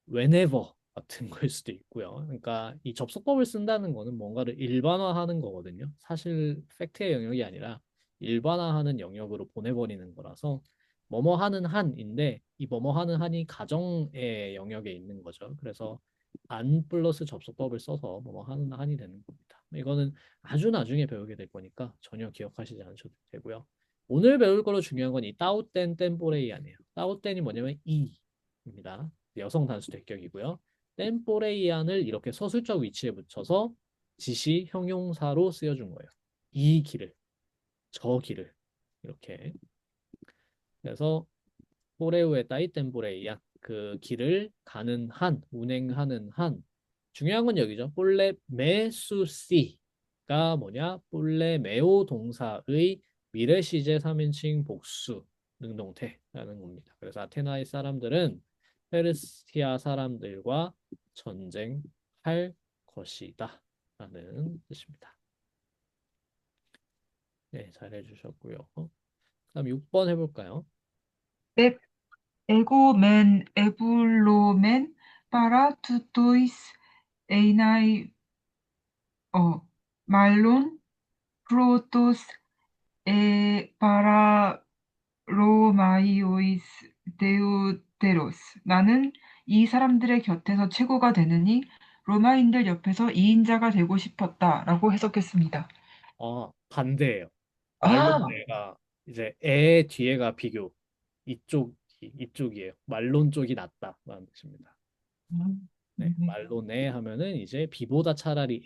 whenever 같은 걸 수도 있고요. 그러니까 이 접속법을 쓴다는 거는 뭔가를 일반화하는 거거든요. 사실 팩트의 영역이 아니라 일반화하는 영역으로 보내버리는 거라서 뭐뭐 하는 한인데 이 뭐뭐 하는 한이 가정의 영역에 있는 거죠. 그래서 안 플러스 접속법을 써서 뭐뭐 하는 한이 되는 겁니다. 이거는 아주 나중에 배우게 될 거니까 전혀 기억하시지 않으셔도 되고요. 오늘 배울 거로 중요한 건 이 따우땐 템포레이 아니에요. 따우땐이 뭐냐면 이입니다. 여성 단수 대격이고요. 템포레이안을 이렇게 서술적 위치에 붙여서 지시 형용사로 쓰여준 거예요. 이 길을, 저 길을 이렇게. 그래서 포레우에 따이 템포레이안 그 길을 가는 한, 운행하는 한. 중요한 건 여기죠. 볼레 메수시가 뭐냐? 볼레 메오 동사의 미래 시제 3인칭 복수 능동태라는 겁니다. 그래서 아테나의 사람들은 페르시아 사람들과 전쟁할 것이다 라는 뜻입니다. 네, 잘 해주셨고요. 그다음 6번 해볼까요? 넵, 에고멘, 에불로멘, 파라, 투토이스, 에이나이, 말론, 프로토스, 바라로마이오이스, 데우테로스. 나는 이 사람들의 곁에서 최고가 되느니 로마인들 옆에서 2인자가 되고 싶었다 라고 해석했습니다. 반대예요. 말론 아, 내가 이제 애 뒤에가 비교 이쪽이에요. 말론 쪽이 낫다라는 뜻입니다. 네, 네. 말론에 하면은 이제 B보다 차라리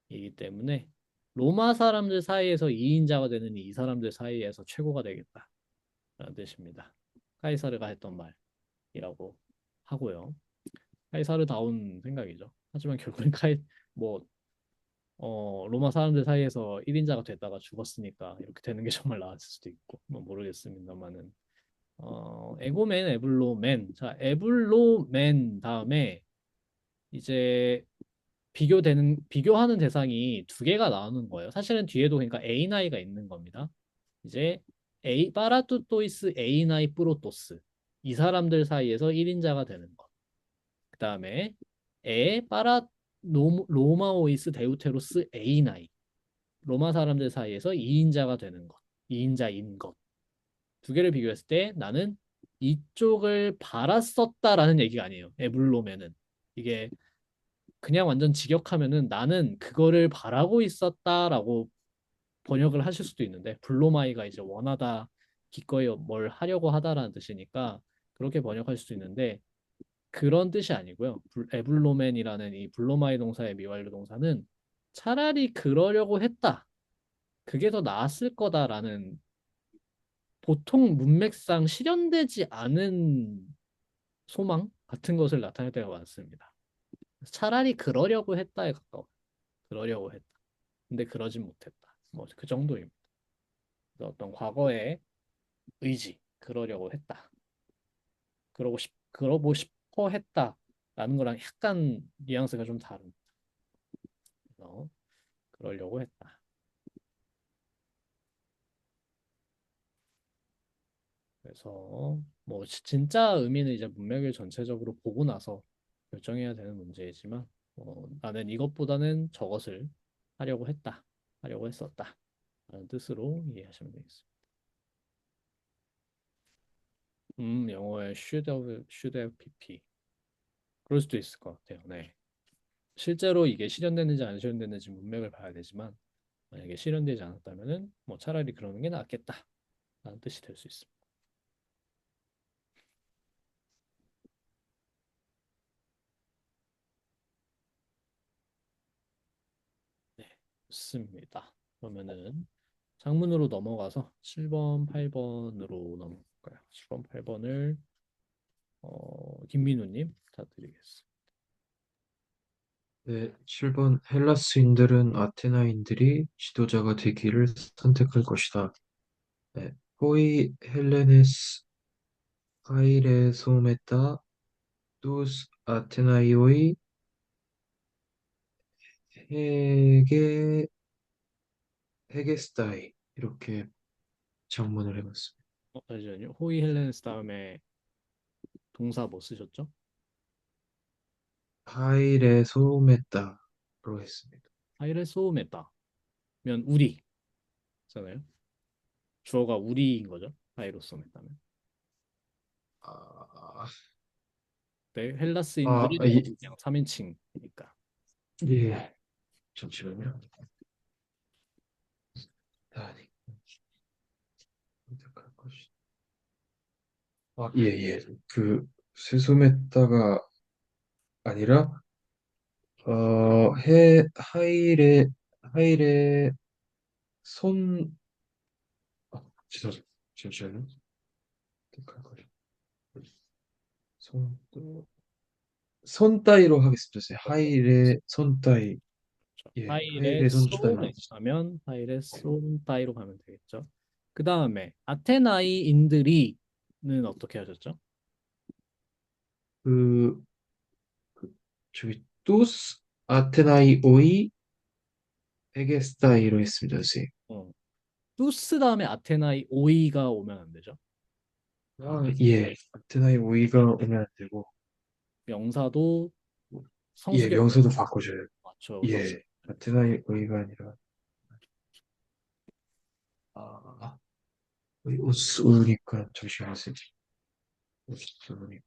A이기 때문에 로마 사람들 사이에서 2인자가 되는 이 사람들 사이에서 최고가 되겠다라는 뜻입니다. 카이사르가 했던 말이라고 하고요. 카이사르다운 생각이죠. 하지만 결국엔 뭐 로마 사람들 사이에서 1인자가 됐다가 죽었으니까 이렇게 되는 게 정말 나았을 수도 있고 뭐 모르겠습니다만은 에고맨, 에블로맨. 자, 에블로맨 다음에 이제 비교하는 대상이 두 개가 나오는 거예요. 사실은 뒤에도 그러니까 에이나이가 있는 겁니다. 이제 파라투토이스 에이나이 프로토스 이 사람들 사이에서 1인자가 되는 것. 그 다음에 로마오이스 데우테로스 에이나이 로마 사람들 사이에서 2인자가 되는 것. 2인자인 것. 두 개를 비교했을 때 나는 이쪽을 바랐었다라는 얘기가 아니에요. 에블로면은 이게 그냥 완전 직역하면은 나는 그거를 바라고 있었다라고 번역을 하실 수도 있는데 블로마이가 이제 원하다 기꺼이 뭘 하려고 하다라는 뜻이니까 그렇게 번역할 수도 있는데 그런 뜻이 아니고요. 에블로멘이라는 이 블로마이 동사의 미완료 동사는 차라리 그러려고 했다. 그게 더 나았을 거다라는 보통 문맥상 실현되지 않은 소망 같은 것을 나타낼 때가 많습니다. 차라리 그러려고 했다에 가까워. 그러려고 했다. 근데 그러진 못했다. 뭐 그 정도입니다. 그래서 어떤 과거의 의지, 그러려고 했다. 그러고 싶어 했다라는 거랑 약간 뉘앙스가 좀 다릅니다. 그래서 그러려고 했다. 그래서 뭐 진짜 의미는 이제 문맥을 전체적으로 보고 나서 결정해야 되는 문제이지만 나는 이것보다는 저것을 하려고 했다. 하려고 했었다. 라는 뜻으로 이해하시면 되겠습니다. 영어에 should have pp. 그럴 수도 있을 것 같아요. 네. 실제로 이게 실현됐는지 안 실현됐는지 문맥을 봐야 되지만 만약에 실현되지 않았다면은 뭐 차라리 그러는 게 낫겠다라는 뜻이 될 수 있습니다. 네, 좋습니다. 그러면은 장문으로 넘어가서 7번, 8번으로 넘어갈까요? 7번, 8번을 김민우님 부탁드리겠습니다. 네, 7번 헬라스인들은 아테나인들이 지도자가 되기를 선택할 것이다. 네, 호이 헬레네스 하이레소메타 투스 아테나이오이 헤게 헤게스타이 이렇게 장문을 해봤습니다. 잠시만요. 호이 헬렌스 다음에 동사 뭐 쓰셨죠? 하이레소메타로 했습니다. 하이레소메다면 우리잖아요. 주어가 우리인 거죠. 하이로소메다면. 아, 네, 헬라스인들은 그냥 3인칭이니까. 예, 잠시만요. 아니, 선택할 것이. 예, 예. 그 세소메타가 아니라 하이레 손 죄송해요. 잠시만요. 선택할 것이. 손 손따위로 하겠습니다. 하이레 손따위. 예, 하이레 손따위. 하면 하이레손따이로 가면 되겠죠. 그 다음에 아테나이인들이는 어떻게 하셨죠? 그, 저기 투스 아테나이 오이 에게스타이로 했습니다, 선생님. 투스 다음에 아테나이 오이가 오면 안 되죠. 예, 아테나이 오이가 오면 안 되고, 명사도 예, 성수격 명사도 바꿔줘요. 맞죠. 예, 아테나이 오이가 아니라, 우스우니까, 잠시만요, 선생님. 우스우니까,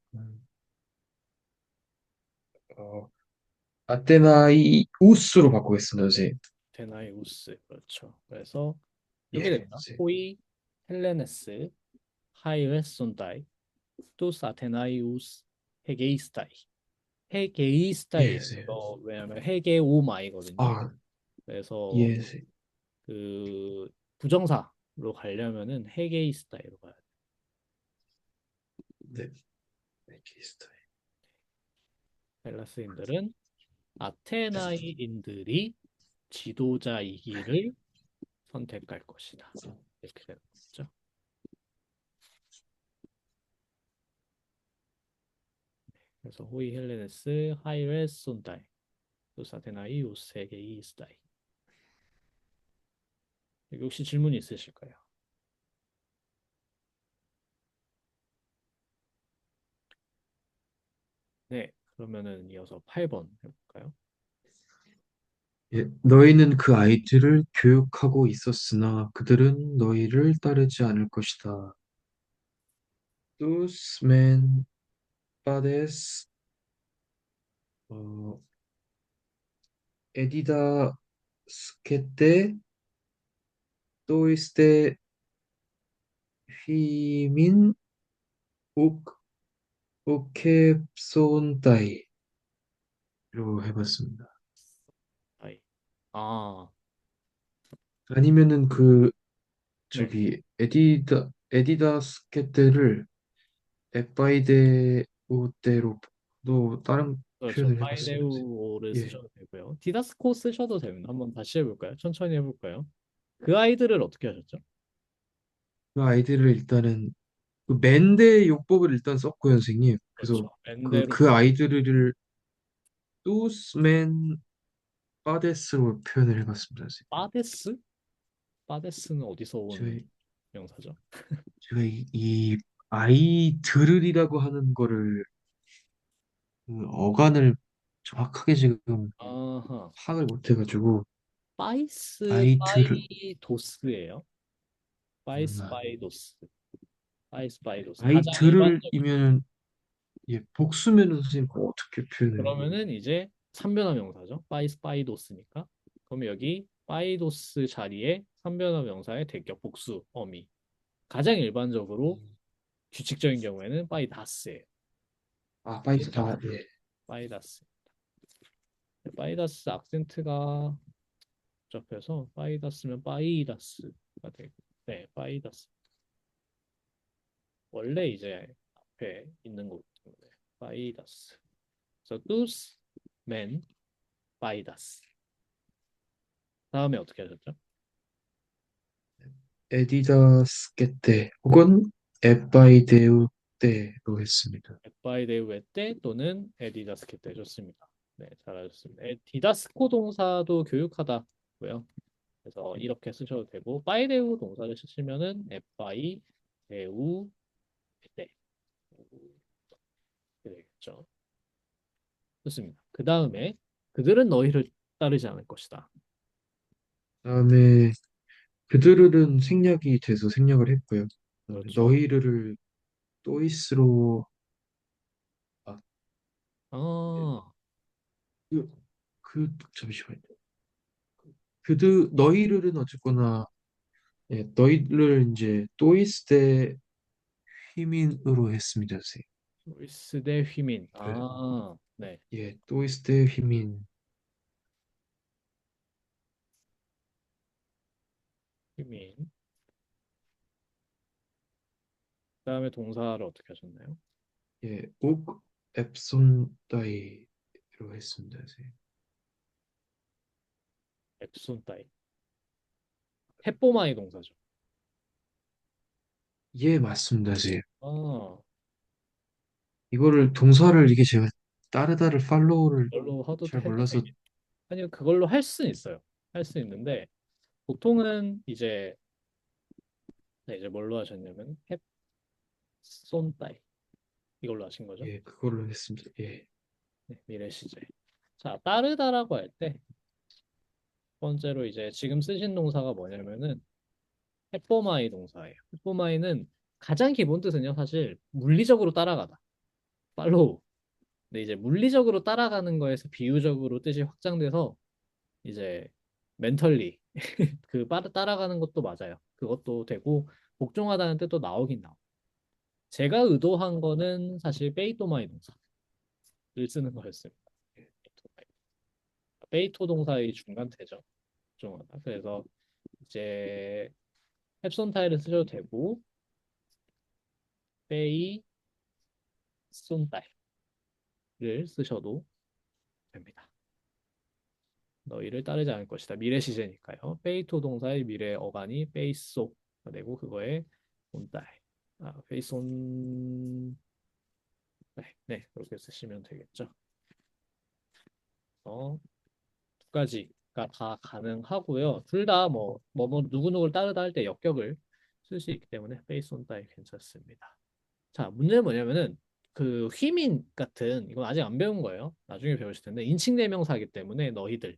어, 아테나이 우스로 바꾸겠습니다, 선생님. 아테나이우스 그렇죠. 그래서 예, 이렇게 됩니다. 선생님. 호이 헬레네스 하이레손다이 투스 아테나이우스 헤게이스타이 예, 헤게이스타이 선생님. 이거 왜냐면 헤게오마이거든요. 그래서 예, 선생님. 그 부정사로 가려면은 헤게이스타이로 가야 돼요. 네, 에게스타이. 헬라스인들은 아테나이인들이 지도자이기를 선택할 것이다. 이렇게 되는 거죠. 그래서 호이 헬레네스 하이레스 손다이 투사테나이 우세게이 스타이. 여기 혹시 질문 있으실까요? 네, 그러면은 이어서 8번 해볼까요? 예, 너희는 그 아이들을 교육하고 있었으나 그들은 너희를 따르지 않을 것이다. Tus men padres edida skete toiste fimin uk ukep손따이로 해봤습니다. 아이. 아, 아니면은 네. 에디다스케테를 에빠이데오테로도 다른 그렇죠. 표현을 해봤습니다. 파이데우를 예, 쓰셔도 되고요. 디다스코 쓰셔도 됩니다. 한번 다시 해볼까요? 천천히 해볼까요? 그 아이들을 어떻게 하셨죠? 그 아이들을 일단은 그 맨데 요법을 일단 썼고요, 선생님. 그래서 그렇죠. 밴데로 그 아이들을 또스맨 빠데스로 표현을 해봤습니다, 선생님. 빠데스? 빠데스는 어디서 온 저희 명사죠? 제가 이 아이들이라고 하는 거를 어간을 정확하게 지금 아하. 파악을 못해가지고 빠이스 아이들을 바이도스예요. 빠이스 음, 바이도스. 빠이스 바이도스. 가장 일반적인. 아이들이면 예, 복수면은 선생님 그거 어떻게 표현해요? 그러면은 이제 삼변화 명사죠. 빠이스 바이도스니까. 그럼 여기 빠이도스 자리에 선변어 명사의 대격 복수 어미. 가장 일반적으로 규칙적인 경우에는 빠이다스예요. 아, 파이스, 예. 빠이다스. 빠이다스 악센트가 접해서 빠이다스면 빠이다스가 되고, 네, 빠이다스. 원래 이제 앞에 있는 거기 때문에 빠이다스. 그래서 두스 맨 빠이다스. 다음에 어떻게 하셨죠? 에디다스 께때 혹은 에빠이데우 때로 했습니다. 에빠이데우에 때 또는 에디다스케 때 좋습니다. 네, 잘하셨습니다. 디다스코 동사도 교육하다고요. 그래서 이렇게 쓰셔도 되고 빠이데우 동사를 쓰시면은 에빠이 데우 때 이렇게 되겠죠. 좋습니다. 그 다음에 그들은 너희를 따르지 않을 것이다. 다음에 그들은 생략이 돼서 생략을 했고요. 그렇죠. 너희를 또이스로 아, 예. 아, 잠시만요. 너희들은 어쨌거나 예, 너희를 이제 또이스 대 휘민으로 했습니다, 선생님. 루이스 대 휘민. 그래. 아, 네, 예, 또이스 대 휘민. 휘민. 그다음에 동사를 어떻게 하셨나요? 예, 옥 앱손 따이로 했습니다, 선생님. 앱손 따위. 햇보마이 동사죠. 예, 맞습니다, 선생님. 아, 이거를 동사를 이게 제가 따르다를 팔로우를 그걸로 잘 해도 몰라서 되죠. 아니요, 그걸로 할 수는 있어요. 할 수 있는데 보통은 이제 네, 이제 뭘로 하셨냐면 햇손 따위 이걸로 하신 거죠. 예, 그걸로 했습니다. 예. 네, 미래 시제. 자, 따르다라고 할 때 번째로 이제 지금 쓰신 동사가 뭐냐면은 햇보마이 동사예요. 햇보마이는 가장 기본 뜻은요, 사실 물리적으로 따라가다. 팔로우. 근데 이제 물리적으로 따라가는 거에서 비유적으로 뜻이 확장돼서 이제 멘털리 그 따라가는 것도 맞아요. 그것도 되고 복종하다는 뜻도 나오긴 나와. 제가 의도한 거는 사실 베이토마이 동사를 쓰는 거였습니다. 베이토 동사의 중간태죠. 복종하다. 그래서 이제 햅손타일을 쓰셔도 되고 베이 손타일을 쓰셔도 됩니다. 너희를 따르지 않을 것이다. 미래 시제니까요. 페이토 동사의 미래 어간이 페이소가 되고 그거에 온딸. 페이손. 네, 그렇게 쓰시면 되겠죠. 두 가지가 다 가능하고요. 둘 다 누구누구를 따르다 할 때 역격을 쓸 수 있기 때문에 페이손 딸 괜찮습니다. 자, 문제는 뭐냐면은 그 휘민 같은 이건 아직 안 배운 거예요. 나중에 배우실 텐데 인칭 대명사이기 때문에 너희들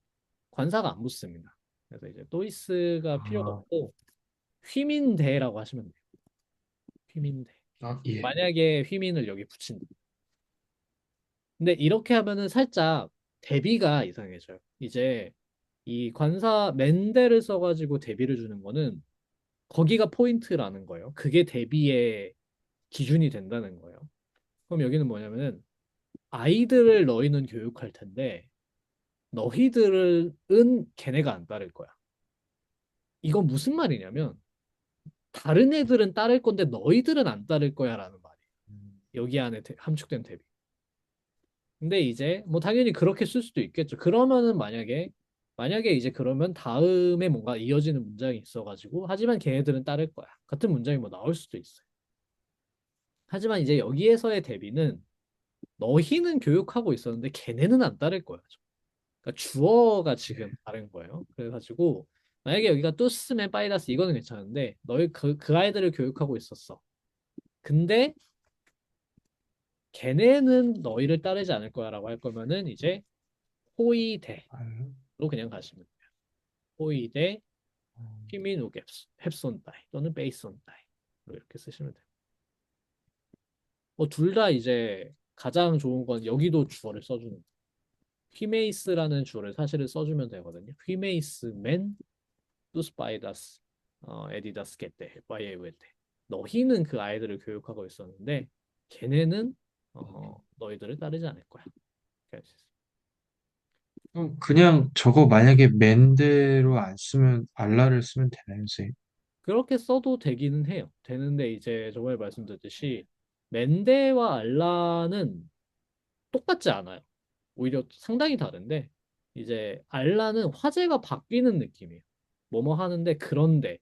관사가 안 붙습니다. 그래서 이제 또이스가 필요가 아, 없고 휘민대라고 하시면 돼요. 휘민대. 예. 만약에 휘민을 여기 붙인다. 근데 이렇게 하면은 살짝 대비가 이상해져요. 이제 이 관사 맨대를 써가지고 대비를 주는 거는 거기가 포인트라는 거예요. 그게 대비의 기준이 된다는 거예요. 그럼 여기는 뭐냐면은 아이들을 너희는 교육할 텐데 너희들은 걔네가 안 따를 거야. 이건 무슨 말이냐면 다른 애들은 따를 건데 너희들은 안 따를 거야라는 말이에요. 여기 안에 함축된 대비. 근데 이제 뭐 당연히 그렇게 쓸 수도 있겠죠. 그러면은 만약에 이제 그러면 다음에 뭔가 이어지는 문장이 있어가지고 하지만 걔네들은 따를 거야. 같은 문장이 뭐 나올 수도 있어요. 하지만 이제 여기에서의 대비는 너희는 교육하고 있었는데 걔네는 안 따를 거야. 그러니까 주어가 지금 다른 거예요. 그래가지고 만약에 여기가 뚜스맨 파이다스 이거는 괜찮은데 너희 그 아이들을 교육하고 있었어. 근데 걔네는 너희를 따르지 않을 거야라고 할 거면은 이제 호이대로 그냥 가시면 돼요. 호이대 휘민우 햅손다이 또는 베이손다이 이렇게 쓰시면 돼요. 둘 다 이제 가장 좋은 건 여기도 주어를 써주는 거예요. 휘메이스라는 주어를 사실은 써주면 되거든요. 휘메이스 맨 투스파이다스 에디다스 게테 바이에웨테. 너희는 그 아이들을 교육하고 있었는데 걔네는 너희들을 따르지 않을 거야. 이렇게 할수 있어요. 그냥 저거 만약에 맨대로 안 쓰면 알라를 쓰면 되나요, 선생님? 그렇게 써도 되기는 해요. 되는데 이제 저번에 말씀드렸듯이 맨데와 알라는 똑같지 않아요. 오히려 상당히 다른데 이제 알라는 화제가 바뀌는 느낌이에요. 뭐뭐 하는데 그런데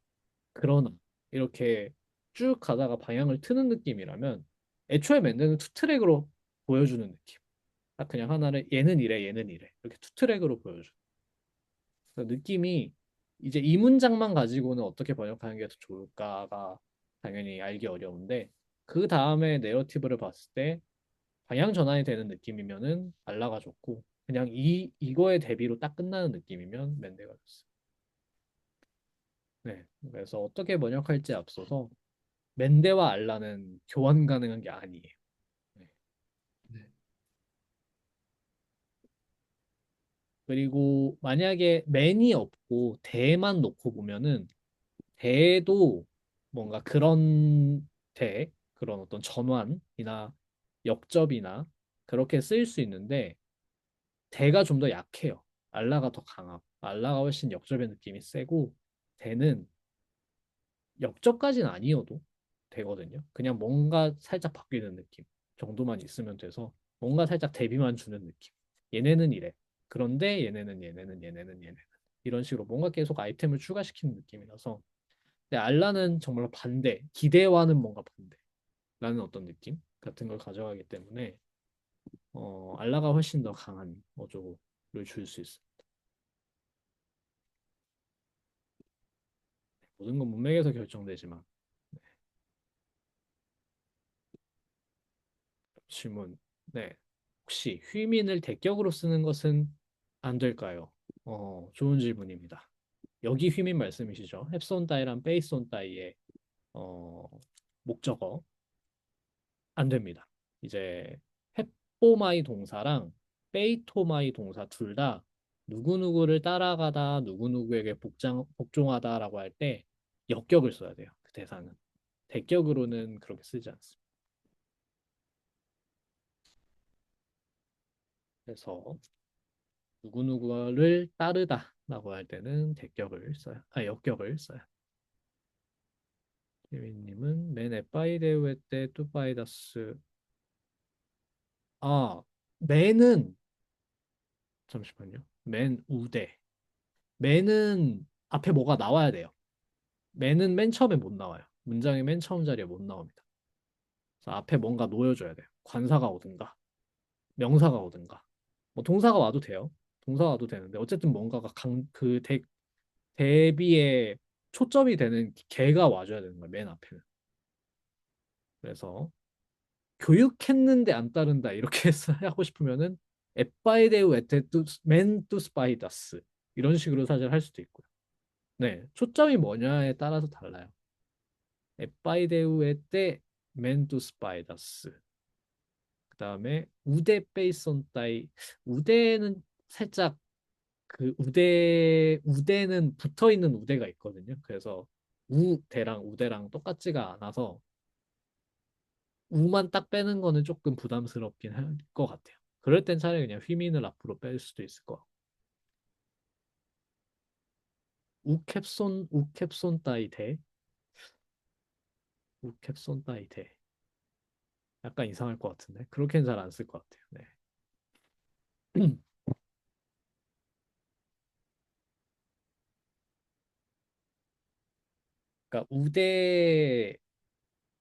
그러나 이렇게 쭉 가다가 방향을 트는 느낌이라면 애초에 맨데는 투 트랙으로 보여주는 느낌. 딱 그냥 하나를 얘는 이래 얘는 이래 이렇게 투 트랙으로 보여줘. 그래서 느낌이 이제 이 문장만 가지고는 어떻게 번역하는 게 더 좋을까가 당연히 알기 어려운데 그 다음에 내러티브를 봤을 때 방향 전환이 되는 느낌이면은 알라가 좋고 그냥 이거의 대비로 딱 끝나는 느낌이면 맨데가 좋습니다. 네, 그래서 어떻게 번역할지 앞서서 맨데와 알라는 교환 가능한 게 아니에요. 네. 네. 그리고 만약에 맨이 없고 대만 놓고 보면은 대도 뭔가 그런 그런 어떤 전환이나 역접이나 그렇게 쓰일 수 있는데 대가 좀 더 약해요. 알라가 더 강하고 알라가 훨씬 역접의 느낌이 세고 대는 역접까지는 아니어도 되거든요. 그냥 뭔가 살짝 바뀌는 느낌 정도만 있으면 돼서 뭔가 살짝 대비만 주는 느낌. 얘네는 이래. 그런데 얘네는 이런 식으로 뭔가 계속 아이템을 추가시키는 느낌이라서 근데 알라는 정말로 반대, 기대와는 뭔가 반대라는 어떤 느낌 같은 걸 가져가기 때문에 알라가 훨씬 더 강한 어조를 줄 수 있어요. 모든 건 문맥에서 결정되지만 질문. 네. 혹시 휘민을 대격으로 쓰는 것은 안 될까요? 좋은 질문입니다. 여기 휘민 말씀이시죠? 헵손 따이랑 베이손 따이의 어, 목적어 안 됩니다. 이제 헵보마이 동사랑 베이토마이 동사 둘 다 누구누구를 따라가다 누구누구에게 복종하다라고 할 때 역격을 써야 돼요. 그 대사는. 대격으로는 그렇게 쓰지 않습니다. 그래서 누구누구를 따르다라고 할 때는 대격을 써요. 역격을 써요. 예민님은 맨 에빠이데우에 때 뚜빠이다스. 맨은 잠시만요. 맨 우대. 맨은 앞에 뭐가 나와야 돼요. 맨은 맨 처음에 못 나와요. 문장의 맨 처음 자리에 못 나옵니다. 그래서 앞에 뭔가 놓여줘야 돼요. 관사가 오든가, 명사가 오든가. 뭐 동사가 와도 돼요. 동사가 와도 되는데 어쨌든 뭔가가 대비에 초점이 되는 개가 와줘야 되는 거예요. 맨 앞에는. 그래서 교육했는데 안 따른다 이렇게 하고 싶으면은 에빠이데우 에테 멘투 스파이다스 이런 식으로 사실 할 수도 있고요. 네, 초점이 뭐냐에 따라서 달라요. 에빠이데우 에테 멘투 스파이다스. 그다음에 우데 페이손 따이. 우대는 살짝 우대는 붙어 있는 우대가 있거든요. 그래서 우대랑 우대랑 똑같지가 않아서 우만 딱 빼는 거는 조금 부담스럽긴 할 것 같아요. 그럴 땐 차라리 그냥 휘민을 앞으로 뺄 수도 있을 것 같고. 우캡손 따위 대. 우캡손 따위 대. 약간 이상할 것 같은데. 그렇게는 잘 안 쓸 것 같아요. 네. 그러니까 우대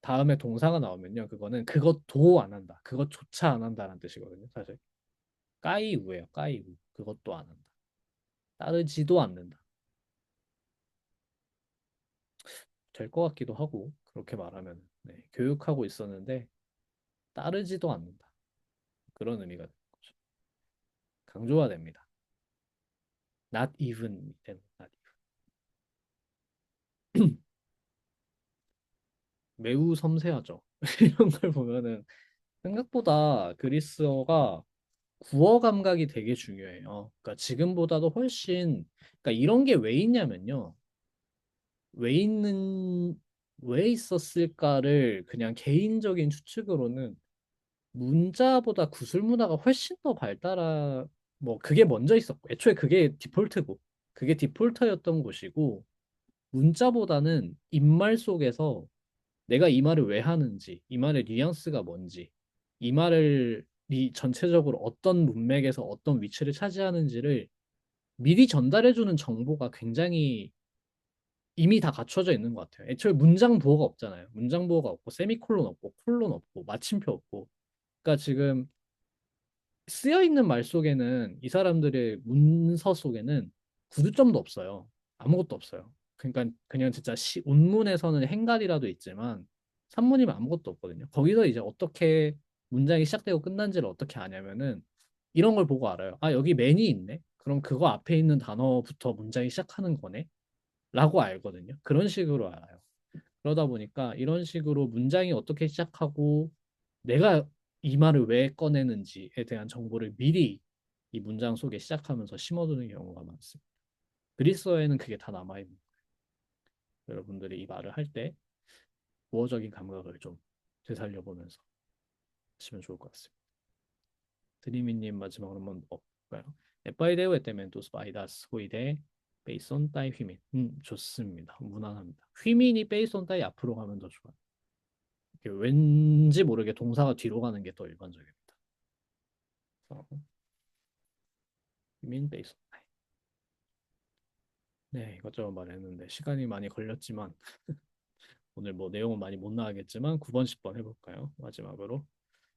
다음에 동사가 나오면요. 그거는 그것도 안 한다. 그것조차 안 한다는 뜻이거든요. 사실. 까이우예요. 까이우. 그것도 안 한다. 따르지도 않는다. 될 것 같기도 하고 그렇게 말하면 네. 교육하고 있었는데 따르지도 않는다. 그런 의미가 되는 거죠. 강조가 됩니다. Not even 되는 not even. 매우 섬세하죠. 이런 걸 보면은 생각보다 그리스어가 구어 감각이 되게 중요해요. 그러니까 지금보다도 훨씬, 그러니까 이런 게 왜 있냐면요. 왜 있는, 왜 있었을까를 그냥 개인적인 추측으로는 문자보다 구술 문화가 훨씬 더 뭐 그게 먼저 있었고 애초에 그게 디폴트고 그게 디폴터였던 곳이고 문자보다는 입말 속에서 내가 이 말을 왜 하는지 이 말의 뉘앙스가 뭔지 이 말을 이 전체적으로 어떤 문맥에서 어떤 위치를 차지하는지를 미리 전달해주는 정보가 굉장히 이미 다 갖춰져 있는 것 같아요. 애초에 문장 부호가 없잖아요. 문장 부호가 없고 세미콜론 없고 콜론 없고 마침표 없고 그러니까 지금 쓰여 있는 말 속에는 이 사람들의 문서 속에는 구두점도 없어요. 아무것도 없어요. 그러니까 그냥 진짜 운문에서는 행갈이라도 있지만 산문이면 아무것도 없거든요. 거기서 이제 어떻게 문장이 시작되고 끝난지를 어떻게 아냐면은 이런 걸 보고 알아요. 아, 여기 맨이 있네. 그럼 그거 앞에 있는 단어부터 문장이 시작하는 거네. 라고 알거든요. 그런 식으로 알아요. 그러다 보니까 이런 식으로 문장이 어떻게 시작하고 내가 이 말을 왜 꺼내는지에 대한 정보를 미리 이 문장 속에 시작하면서 심어두는 경우가 많습니다. 그리스어에는 그게 다 남아있는 거예요. 여러분들이 이 말을 할 때 우호적인 감각을 좀 되살려보면서 하시면 좋을 것 같습니다. 드리미님 마지막으로 한번 볼까요? 에빠이데오 에테멘 투스 바이다스 호이데 베이손 따이 휘민 좋습니다. 무난합니다. 휘민이 베이손 따이 앞으로 가면 더 좋아요. 왠지 모르게 동사가 뒤로 가는 게 더 일반적입니다. 휘민 베이손 따이. 네, 이것저것 말했는데 시간이 많이 걸렸지만 오늘 뭐 내용은 많이 못 나가겠지만 9번, 10번 해볼까요? 마지막으로.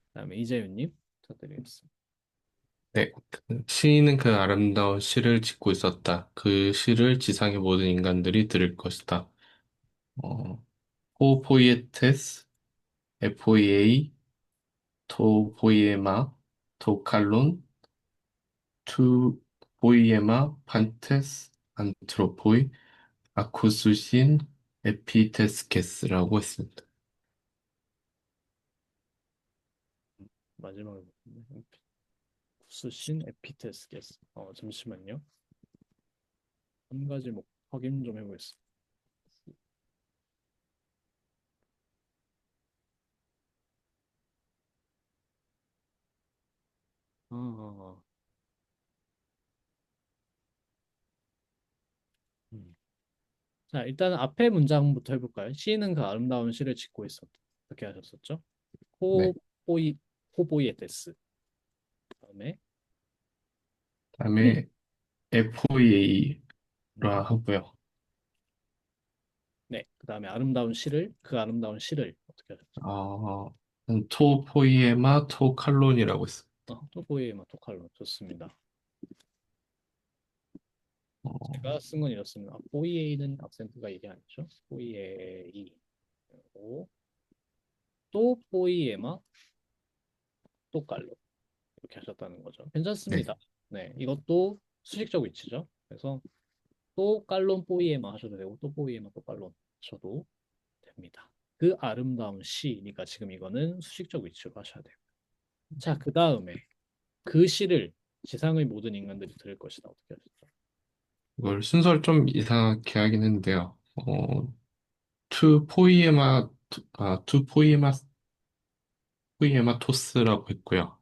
그다음에 이재윤님 부탁드리겠습니다. 네. 시인은 그 아름다운 시를 짓고 있었다. 그 시를 지상의 모든 인간들이 들을 것이다. 어, 호 포이에테스, FOEA, 토 포이에마, 토 칼론, 투 포이에마, 판테스, 안트로포이, 아쿠수신, 에피테스케스라고 했습니다. 마지막으로 구스신 에피테스게스. 잠시만요. 한 가지 뭐 확인 좀 해보겠습니다. 아, 음. 자, 일단 앞에 문장부터 해볼까요? 시인은 그 아름다운 시를 짓고 있었다. 이렇게 하셨었죠? 네. 호보이 호보이에테스. 그다음에 다음에 FOEA라 음, 하고요. 네, 그다음에 아름다운 시를 어떻게 하셨죠? 어, 토 포이에마, 토 칼론이라고 했습니다. 호보이에마 토칼로 좋습니다. 어, 제가 쓴 건 이렇습니다. 포이에이는 악센트가 이게 아니죠? 포이에이 그리고 또 포이에마 또 깔로 이렇게 하셨다는 거죠. 네. 괜찮습니다. 네, 이것도 수식적 위치죠. 그래서 또 깔론 포이에마 하셔도 되고 또 포이에마 또 깔론 하셔도 됩니다. 그 아름다운 시니까 지금 이거는 수식적 위치로 하셔야 돼요. 자, 그 다음에 그 시를 지상의 모든 인간들이 들을 것이다. 어떻게 하셨죠? 이걸 순서를 좀 이상하게 하긴 했는데요. 투 포이에마, 투 포이에마 토스라고 했고요.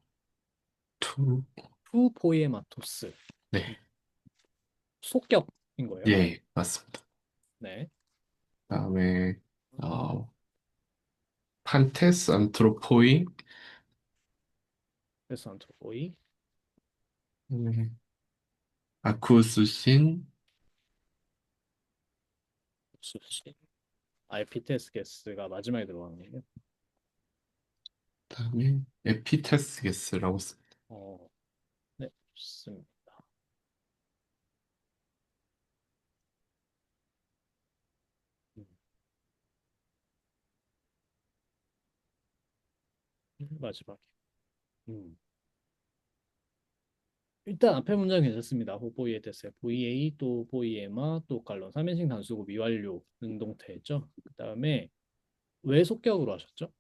투, 푸 포이에마토스 네. 속격인 거예요. 예, 맞습니다. 네, 다음에, 판테스 안트로포이, 그래서 안트로포이 네. 아쿠스신, 수신 알피테스게스가 마지막에 들어가는 거예요. 다음에 에피테스게스라고 씁니다. 어, 네, 좋습니다. 음, 마지막에. 음. 일단 앞에 문장 괜찮습니다. 호보이에 됐어요. VA 또 보이에마 또 깔론 3인칭 단수고 미완료 능동태죠. 그 다음에 왜 속격으로 하셨죠?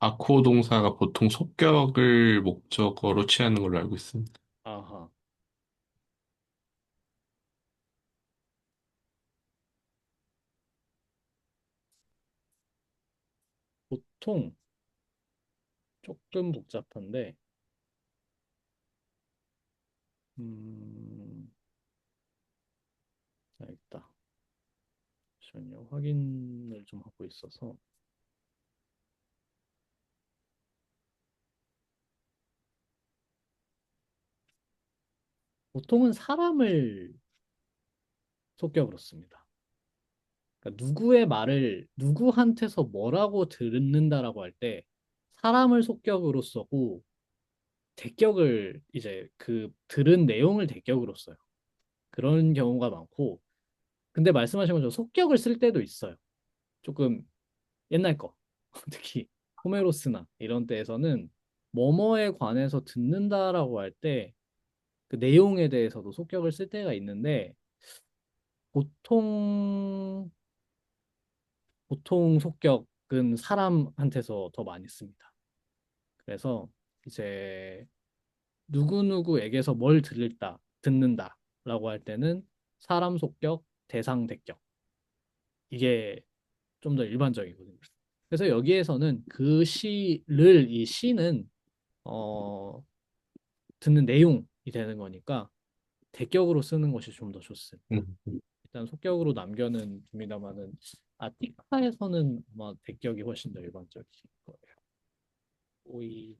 아쿠어 동사가 보통 속격을 목적어로 취하는 걸로 알고 있습니다. 아하. 보통 조금 복잡한데, 음, 알겠다. 잠시만요. 확인을 좀 하고 있어서. 보통은 사람을 속격으로 씁니다. 그러니까 누구의 말을 누구한테서 뭐라고 듣는다라고 할 때 사람을 속격으로 쓰고 대격을 이제 그 들은 내용을 대격으로 써요. 그런 경우가 많고 근데 말씀하신 것처럼 속격을 쓸 때도 있어요. 조금 옛날 거 특히 호메로스나 이런 때에서는 뭐뭐에 관해서 듣는다라고 할 때 그 내용에 대해서도 속격을 쓸 때가 있는데 보통 속격은 사람한테서 더 많이 씁니다. 그래서 이제 누구누구에게서 뭘 듣는다라고 할 때는 사람 속격, 대상 대격 이게 좀 더 일반적이거든요. 그래서 여기에서는 그 시를 이 시는 어, 듣는 내용이 되는 거니까 대격으로 쓰는 것이 좀 더 좋습니다. 일단 속격으로 남겨는 줍니다만은 아티카에서는 아마 대격이 훨씬 더 일반적인 거예요. 오이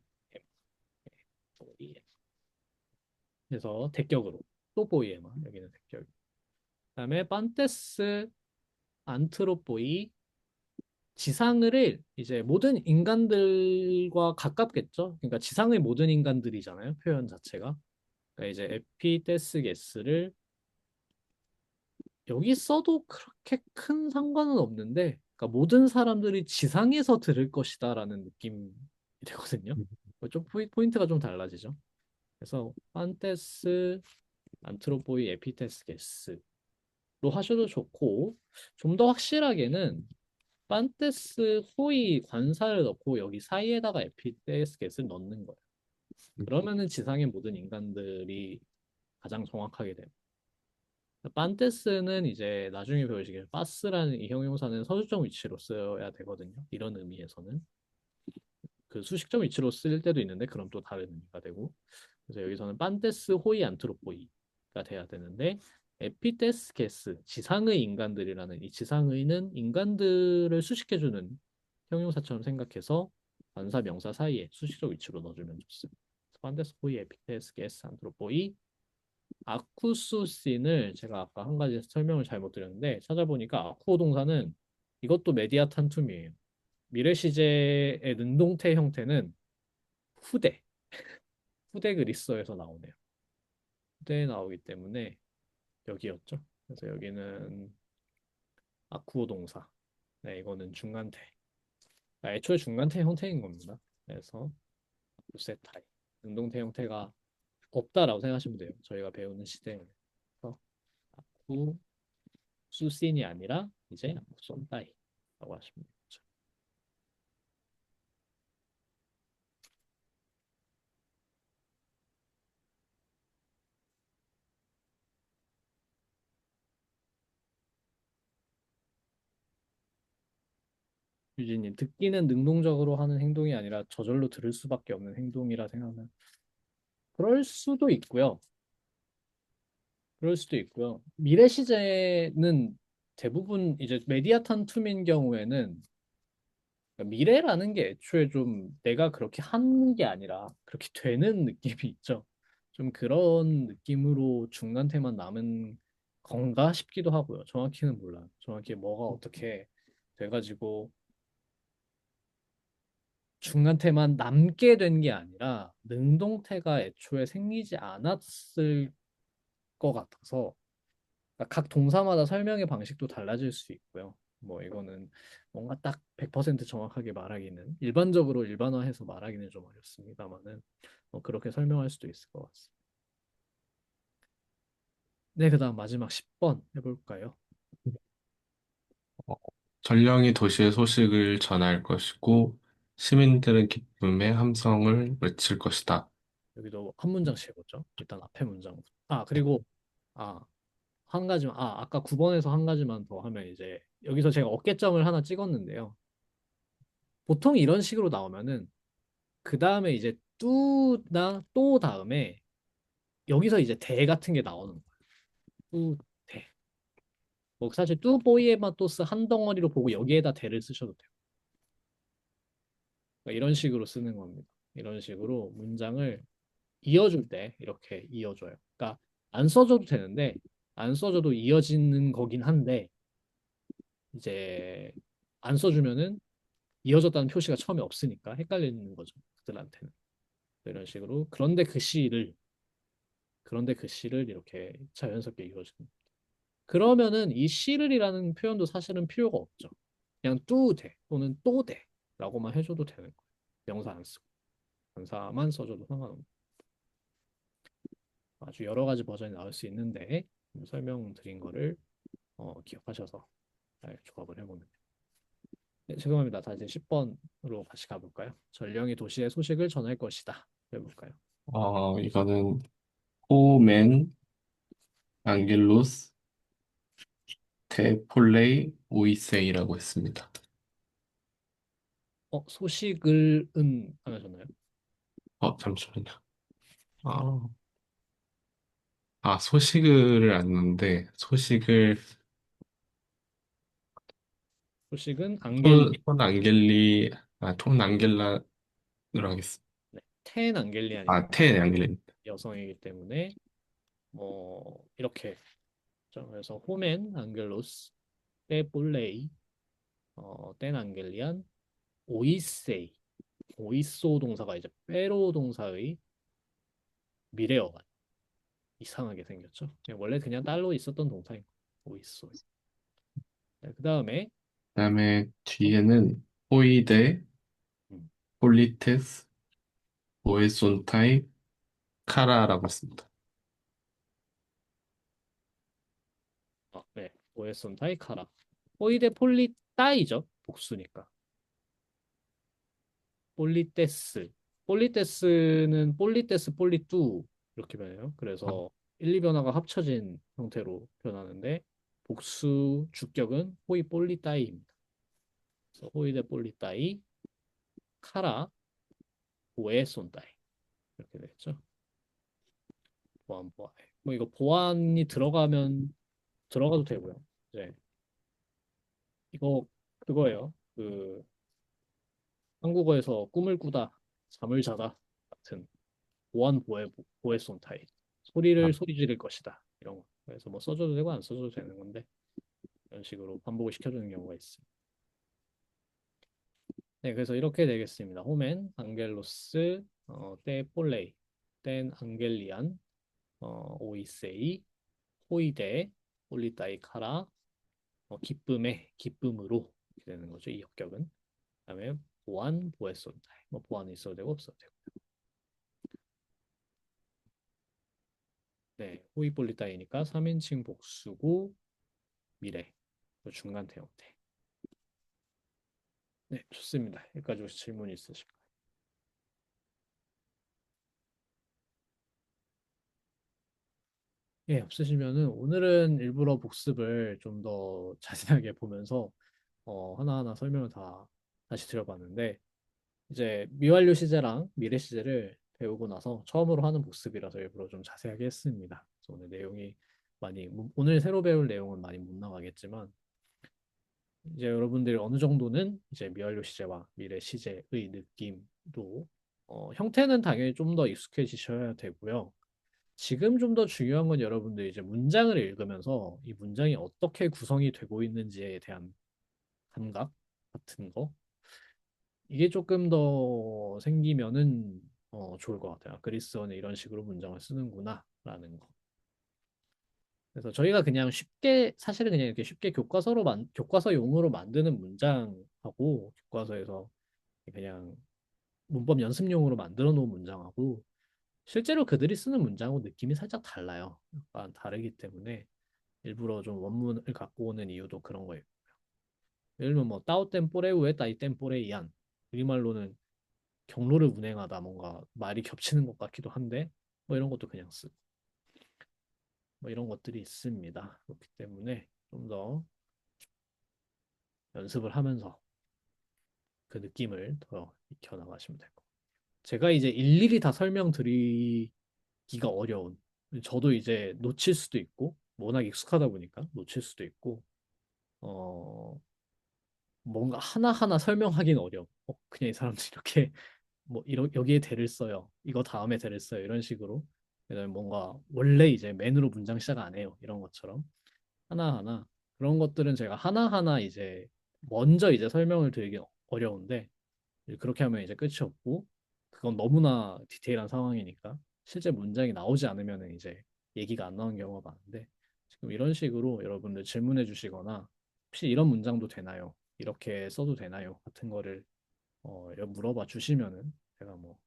오이 그래서 대격으로 또 보이에만 여기는 대격. 그다음에 판테스 안트로포이 지상을 이제 모든 인간들과 가깝겠죠. 그러니까 지상의 모든 인간들이잖아요. 표현 자체가. 그러니까 이제 에피테스게스를 여기 써도 그렇게 큰 상관은 없는데, 그러니까 모든 사람들이 지상에서 들을 것이다라는 느낌이 되거든요. 좀 포인트가 좀 달라지죠. 그래서 판테스 안트로포이 에피테스게스로 하셔도 좋고 좀 더 확실하게는 판테스 호이 관사를 넣고 여기 사이에다가 에피테스게스를 넣는 거예요. 그러면은 지상의 모든 인간들이 가장 정확하게 돼요. 판테스는 이제 나중에 배우시길 파스라는 이 형용사는 서술적 위치로 써야 되거든요. 이런 의미에서는 그 수식적 위치로 쓸 때도 있는데 그럼 또 다른 의미가 되고 그래서 여기서는 판테스 호이 안트로포이가 돼야 되는데 에피테스게스 지상의 인간들이라는 이 지상의는 인간들을 수식해주는 형용사처럼 생각해서 관사 명사 사이에 수식적 위치로 넣어주면 좋습니다. 판테스 호이 에피테스게스 안트로포이 아쿠수신을 제가 아까 한 가지 설명을 잘못 드렸는데 찾아보니까 아쿠어 동사는 이것도 메디아 탄툼이에요. 미래 시제의 능동태 형태는 후대, 후대 그리스어에서 나오네요. 후대에 나오기 때문에 여기였죠. 그래서 여기는 아쿠어 동사. 네, 이거는 중간태. 애초에 중간태 형태인 겁니다. 그래서 아쿠세타이. 능동태 형태가 없다라고 생각하시면 돼요. 저희가 배우는 시대에는. 그래서 아쿠 수신이 아니라 이제 쏜다이라고 하시면 되죠. 유진님, 듣기는 능동적으로 하는 행동이 아니라 저절로 들을 수밖에 없는 행동이라 생각하면 그럴 수도 있고요. 그럴 수도 있고요. 미래 시제는 대부분 이제 메디아탄 툼인 경우에는 그러니까 미래라는 게 애초에 좀 내가 그렇게 하는 게 아니라 그렇게 되는 느낌이 있죠. 좀 그런 느낌으로 중간태만 남은 건가 싶기도 하고요. 정확히는 몰라요. 정확히 뭐가 어떻게 돼가지고 중간태만 남게 된 게 아니라 능동태가 애초에 생기지 않았을 것 같아서 그러니까 각 동사마다 설명의 방식도 달라질 수 있고요. 뭐 이거는 뭔가 딱 100% 정확하게 말하기는 일반적으로 일반화해서 말하기는 좀 어렵습니다만은 뭐 그렇게 설명할 수도 있을 것 같습니다. 네, 그다음 마지막 10번 해볼까요? 어, 전령이 도시의 소식을 전할 것이고 시민들은 기쁨의 함성을 외칠 것이다. 여기도 한 문장씩 해보죠. 일단 앞에 문장. 그리고 아, 한 가지만, 아까 9번에서 한 가지만 더 하면 이제 여기서 제가 어깨점을 하나 찍었는데요. 보통 이런 식으로 나오면은 그 다음에 이제 뚜나 또 다음에 여기서 이제 대 같은 게 나오는 거예요. 뚜, 대. 뭐 사실 뚜보이에마토스 한 덩어리로 보고 여기에다 대를 쓰셔도 돼요. 그러니까 이런 식으로 쓰는 겁니다. 이런 식으로 문장을 이어줄 때 이렇게 이어줘요. 그러니까 안 써줘도 되는데 안 써줘도 이어지는 거긴 한데 이제 안 써주면은 이어졌다는 표시가 처음에 없으니까 헷갈리는 거죠. 그들한테는. 이런 식으로 그런데 그 시를 이렇게 자연스럽게 이어주는. 그러면은 이 시를이라는 표현도 사실은 필요가 없죠. 그냥 뚜대 또는 또대라고만 해줘도 되는 거예요. 명사 안 쓰고 명사만 써줘도 상관없는. 아주 여러 가지 버전이 나올 수 있는데 설명드린 거를 기억하셔서 잘 조합을 해보면 돼요. 네, 죄송합니다. 다시 10번으로 다시 가볼까요? 전령이 도시의 소식을 전할 것이다. 해볼까요? 이거는 호멘 앙겔로스 데 폴레이 오이세이라고 했습니다. 소식을 안 하셨나요? 잠시만요. 아, 소식을 안는데 소식은 안겔리, 톤 앙겔리, 톤 앙겔라로 하겠습니다. 네, 텐 안겔리아니까 텐 앙겔리. 여성이기 때문에 이렇게 그렇죠? 그래서 호멘 안겔로스 빼볼레이 땐 안겔리안 오이세이 오이소 동사가 이제 빼로 동사의 미래어가 이상하게 생겼죠. 원래 그냥 딸로 있었던 동사인 거예요. 오이소. 네, 그 다음에 그다음에 뒤에는 호이데 음, 폴리테스 오에손타이 카라라고 했습니다. 네, 오에손 타이카라 호이데 폴리 따이죠. 복수니까. 폴리테스. 폴리테스는 폴리테스 폴리뚜 이렇게 변해요. 그래서 1, 2변화가 합쳐진 형태로 변하는데 복수 주격은 호이 폴리따이입니다. 그래서 호이데 폴리따이 카라 보에 손따이 이렇게 되겠죠. 보안 보안. 뭐 이거 보안이 들어가면 들어가도 되고요. 이제 이거 그거예요. 그 한국어에서 꿈을 꾸다, 잠을 자다 같은 보안 보에 손타이. 소리 지를 것이다. 이런 거. 그래서 뭐 써줘도 되고 안 써줘도 되는 건데 이런 식으로 반복을 시켜주는 경우가 있습니다. 네, 그래서 이렇게 되겠습니다. 호멘, 앙겔로스, 떼 폴레이, 땐 앙겔리안, 오이세이, 호이데, 폴리따이 카라, 기쁨으로 이렇게 되는 거죠. 이 역격은. 그다음에 보안, 보에손타이. 뭐 보안이 있어도 되고 없어도 되고. 네, 호이 폴리따이니까 3인칭 복수고 미래, 그 중간 대형태. 네, 좋습니다. 여기까지 혹시 질문 있으실까요? 예, 없으시면은 오늘은 일부러 복습을 좀 더 자세하게 보면서 하나하나 설명을 다시 드려봤는데 이제 미완료 시제랑 미래 시제를 배우고 나서 처음으로 하는 복습이라서 일부러 좀 자세하게 했습니다. 그래서 오늘 내용이 오늘 새로 배울 내용은 많이 못 나가겠지만 이제 여러분들이 어느 정도는 이제 미완료 시제와 미래 시제의 느낌도 형태는 당연히 좀 더 익숙해지셔야 되고요. 지금 좀 더 중요한 건 여러분들이 이제 문장을 읽으면서 이 문장이 어떻게 구성이 되고 있는지에 대한 감각 같은 거 이게 조금 더 생기면은 좋을 것 같아요. 그리스어는 이런 식으로 문장을 쓰는구나라는 거. 그래서 저희가 그냥 쉽게 사실은 그냥 이렇게 쉽게 교과서용으로 만드는 문장하고 교과서에서 그냥 문법 연습용으로 만들어 놓은 문장하고 실제로 그들이 쓰는 문장하고 느낌이 살짝 달라요. 약간 다르기 때문에 일부러 좀 원문을 갖고 오는 이유도 그런 거예요. 예를 들면 뭐 따오 템포레 우에 따이 템포레 이안 우리말로는 경로를 운행하다 뭔가 말이 겹치는 것 같기도 한데 뭐 이런 것도 그냥 쓰고 뭐 이런 것들이 있습니다. 그렇기 때문에 좀 더 연습을 하면서 그 느낌을 더 익혀 나가시면 될 것 같아요. 제가 이제 일일이 다 설명드리기가 어려운 저도 이제 놓칠 수도 있고 워낙 익숙하다 보니까 놓칠 수도 있고 어 뭔가 하나하나 설명하기는 어려워. 그냥 이 사람들 이렇게 뭐 여기에 대를 써요. 이거 다음에 대를 써요. 이런 식으로. 그다음에 뭔가 원래 이제 맨으로 문장 시작 안 해요. 이런 것처럼 하나하나 그런 것들은 제가 하나하나 이제 먼저 이제 설명을 드리기 어려운데 그렇게 하면 이제 끝이 없고 그건 너무나 디테일한 상황이니까 실제 문장이 나오지 않으면 이제 얘기가 안 나오는 경우가 많은데 지금 이런 식으로 여러분들 질문해 주시거나 혹시 이런 문장도 되나요? 이렇게 써도 되나요? 같은 거를 물어봐 주시면은 제가 뭐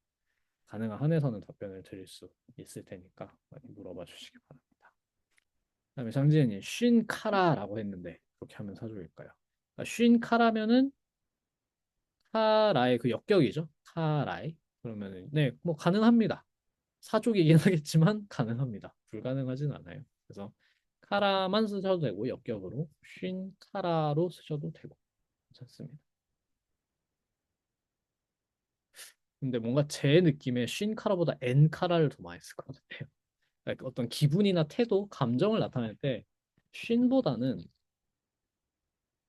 가능한 한에서는 답변을 드릴 수 있을 테니까 많이 물어봐 주시기 바랍니다. 그다음에 장지현이 쉰 카라라고 했는데 그렇게 하면 사족일까요? 그러니까 쉰 카라면은 카라의 그 역격이죠. 카라의 그러면은 네, 뭐 가능합니다. 사족이긴 하겠지만 가능합니다. 불가능하진 않아요. 그래서 카라만 쓰셔도 되고 역격으로 쉰 카라로 쓰셔도 되고 괜찮습니다. 근데 뭔가 제 느낌에 쉰 카라보다 엔 카라를 더 많이 쓸 것 같아요. 그러니까 어떤 기분이나 태도, 감정을 나타낼 때 쉰보다는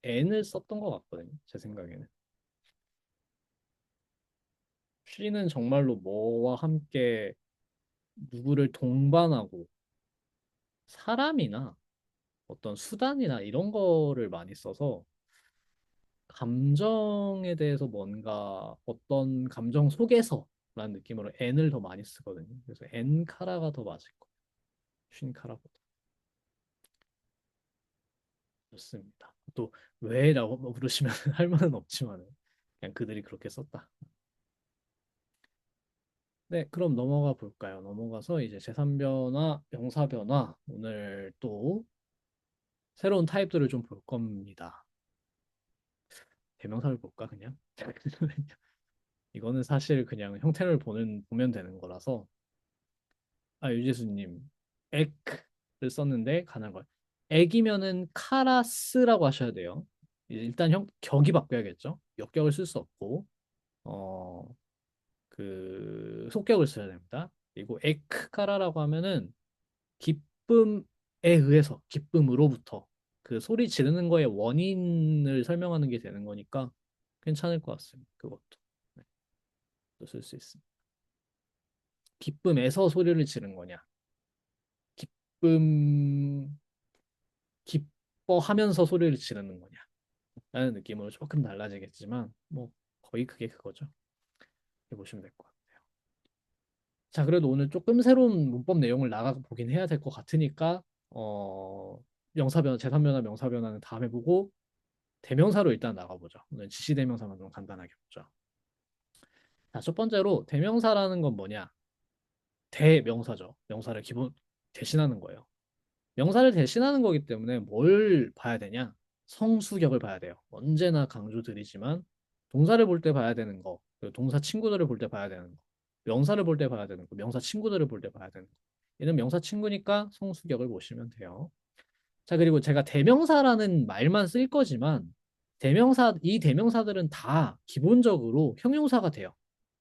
n을 썼던 것 같거든요. 제 생각에는. 쉰은 정말로 뭐와 함께 누구를 동반하고 사람이나 어떤 수단이나 이런 거를 많이 써서 감정에 대해서 뭔가 어떤 감정 속에서라는 느낌으로 n을 더 많이 쓰거든요. 그래서 n 카라가 더 맞을 거예요. 쉰 카라보다. 좋습니다. 또 왜라고 물으시면 할 말은 없지만 그냥 그들이 그렇게 썼다. 네, 그럼 넘어가 볼까요? 넘어가서 이제 제3변화, 명사변화 오늘 또 새로운 타입들을 좀 볼 겁니다. 대명사를 볼까 그냥? 이거는 사실 그냥 형태를 보면 되는 거라서 유재수님 액을 썼는데 가능한 거예요. 액이면은 카라스라고 하셔야 돼요. 일단 격이 바뀌어야겠죠. 역격을 쓸 수 없고 어, 그 속격을 써야 됩니다. 그리고 에크카라라고 하면은 기쁨에 의해서 기쁨으로부터 그 소리 지르는 거의 원인을 설명하는 게 되는 거니까 괜찮을 것 같습니다. 그것도 네, 쓸 수 있습니다. 기쁨에서 소리를 지른 거냐? 기쁨 기뻐하면서 소리를 지르는 거냐? 라는 느낌으로 조금 달라지겠지만 뭐 거의 그게 그거죠. 이렇게 보시면 될 것 같아요. 자, 그래도 오늘 조금 새로운 문법 내용을 나가 보긴 해야 될 것 같으니까 명사변화, 제3변화, 명사변화는 다음에 보고 대명사로 일단 나가보죠. 오늘 지시대명사만 좀 간단하게 보죠. 자, 첫 번째로 대명사라는 건 뭐냐? 대명사죠. 명사를 기본 대신하는 거예요. 명사를 대신하는 거기 때문에 뭘 봐야 되냐? 성수격을 봐야 돼요. 언제나 강조드리지만 동사를 볼 때 봐야 되는 거, 그리고 동사 친구들을 볼 때 봐야 되는 거, 명사를 볼 때 봐야 되는 거, 명사 친구들을 볼 때 봐야 되는 거. 얘는 명사 친구니까 성수격을 보시면 돼요. 자, 그리고 제가 대명사라는 말만 쓸 거지만 이 대명사들은 다 기본적으로 형용사가 돼요.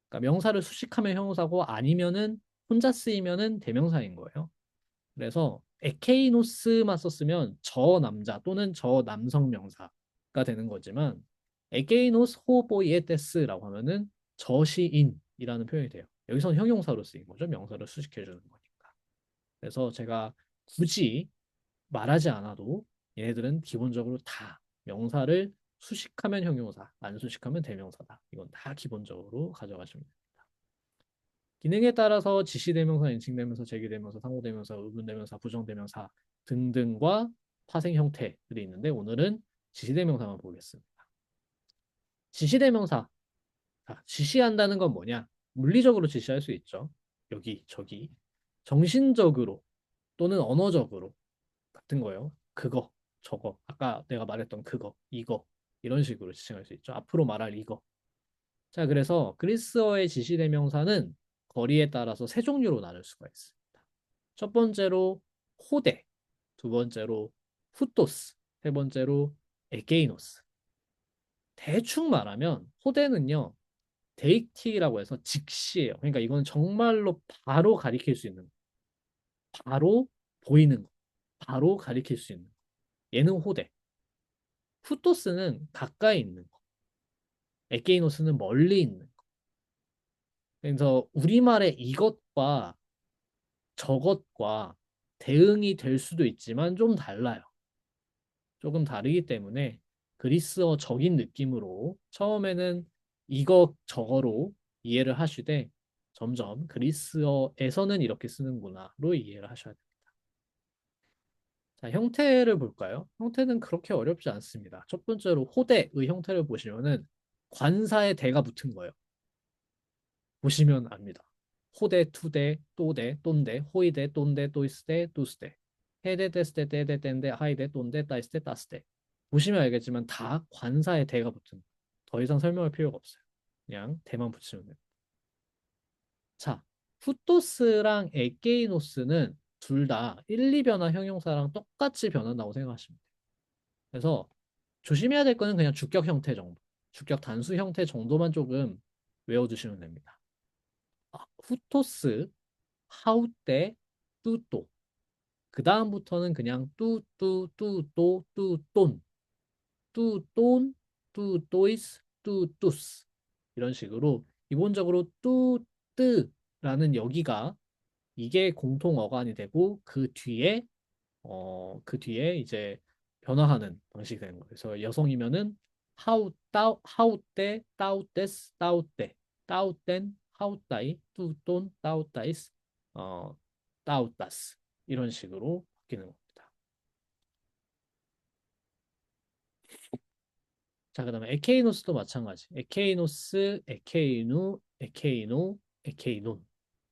그러니까 명사를 수식하면 형용사고 아니면은 혼자 쓰이면은 대명사인 거예요. 그래서 에케이노스만 썼으면 저 남자 또는 저 남성 명사가 되는 거지만 에케이노스 호보이에테스라고 하면은 저 시인이라는 표현이 돼요. 여기서는 형용사로 쓰인 거죠. 명사를 수식해 주는 거니까. 그래서 제가 굳이 말하지 않아도 얘네들은 기본적으로 다 명사를 수식하면 형용사, 안 수식하면 대명사다. 이건 다 기본적으로 가져가시면 됩니다. 기능에 따라서 지시대명사, 인칭대명사, 제기대명사, 상호대명사, 의문대명사, 부정대명사 등등과 파생 형태들이 있는데 오늘은 지시대명사만 보겠습니다. 지시대명사. 자, 지시한다는 건 뭐냐? 물리적으로 지시할 수 있죠. 여기, 저기. 정신적으로 또는 언어적으로 같은 거예요. 그거, 저거. 아까 내가 말했던 그거, 이거. 이런 식으로 지칭할 수 있죠. 앞으로 말할 이거. 자, 그래서 그리스어의 지시대명사는 거리에 따라서 세 종류로 나눌 수가 있습니다. 첫 번째로 호데, 두 번째로 후토스, 세 번째로 에게이노스. 대충 말하면 호데는요, 데이티라고 해서 즉시예요. 그러니까 이건 정말로 바로 가리킬 수 있는 거. 바로 보이는 거. 바로 가리킬 수 있는 거. 얘는 호데. 후토스는 가까이 있는 거. 에게이노스는 멀리 있는 거. 그래서 우리말의 이것과 저것과 대응이 될 수도 있지만 좀 달라요. 조금 다르기 때문에 그리스어적인 느낌으로 처음에는 이거 저거로 이해를 하시되 점점 그리스어에서는 이렇게 쓰는구나로 이해를 하셔야 됩니다. 자, 형태를 볼까요? 형태는 그렇게 어렵지 않습니다. 첫 번째로 호대의 형태를 보시면은 관사에 대가 붙은 거예요. 보시면 압니다. 호대, 투대, 또대, 똔대, 호이대, 똔대, 또이스대, 뚜스대, 헤대, 데스대, 떼대, 뗀대, 하이대, 똔대, 따이스대, 따스대. 보시면 알겠지만 다 관사에 대가 붙은 거예요. 더 이상 설명할 필요가 없어요. 그냥 대만 붙이면 돼요. 자, 후토스랑 에게이노스는 둘 다 1, 2변화 형용사랑 똑같이 변한다고 생각하시면 돼요. 그래서 조심해야 될 거는 그냥 주격 형태 정도, 주격 단수 형태 정도만 조금 외워두시면 됩니다. 후토스, 하우떼, 뚜또. 그 다음부터는 그냥 뚜뚜, 뚜또, 뚜돈, 뚜돈, 뚜또이스, 뚜뚜스. 이런 식으로 기본적으로 뚜뜨라는 여기가 이게 공통 어간이 되고 그 뒤에 이제 변화하는 방식이 되는 거예요. 그래서 여성이면은 하우떼, 따우떼스, 따우떼, 따우땐, 하우따이, 뚜돈, 따우따이스, 어, 따우따스 이런 식으로 바뀌는 겁니다. 자, 그다음에 에케이노스도 마찬가지. 에케이노스, 에케이누, 에케이노, 에케이논,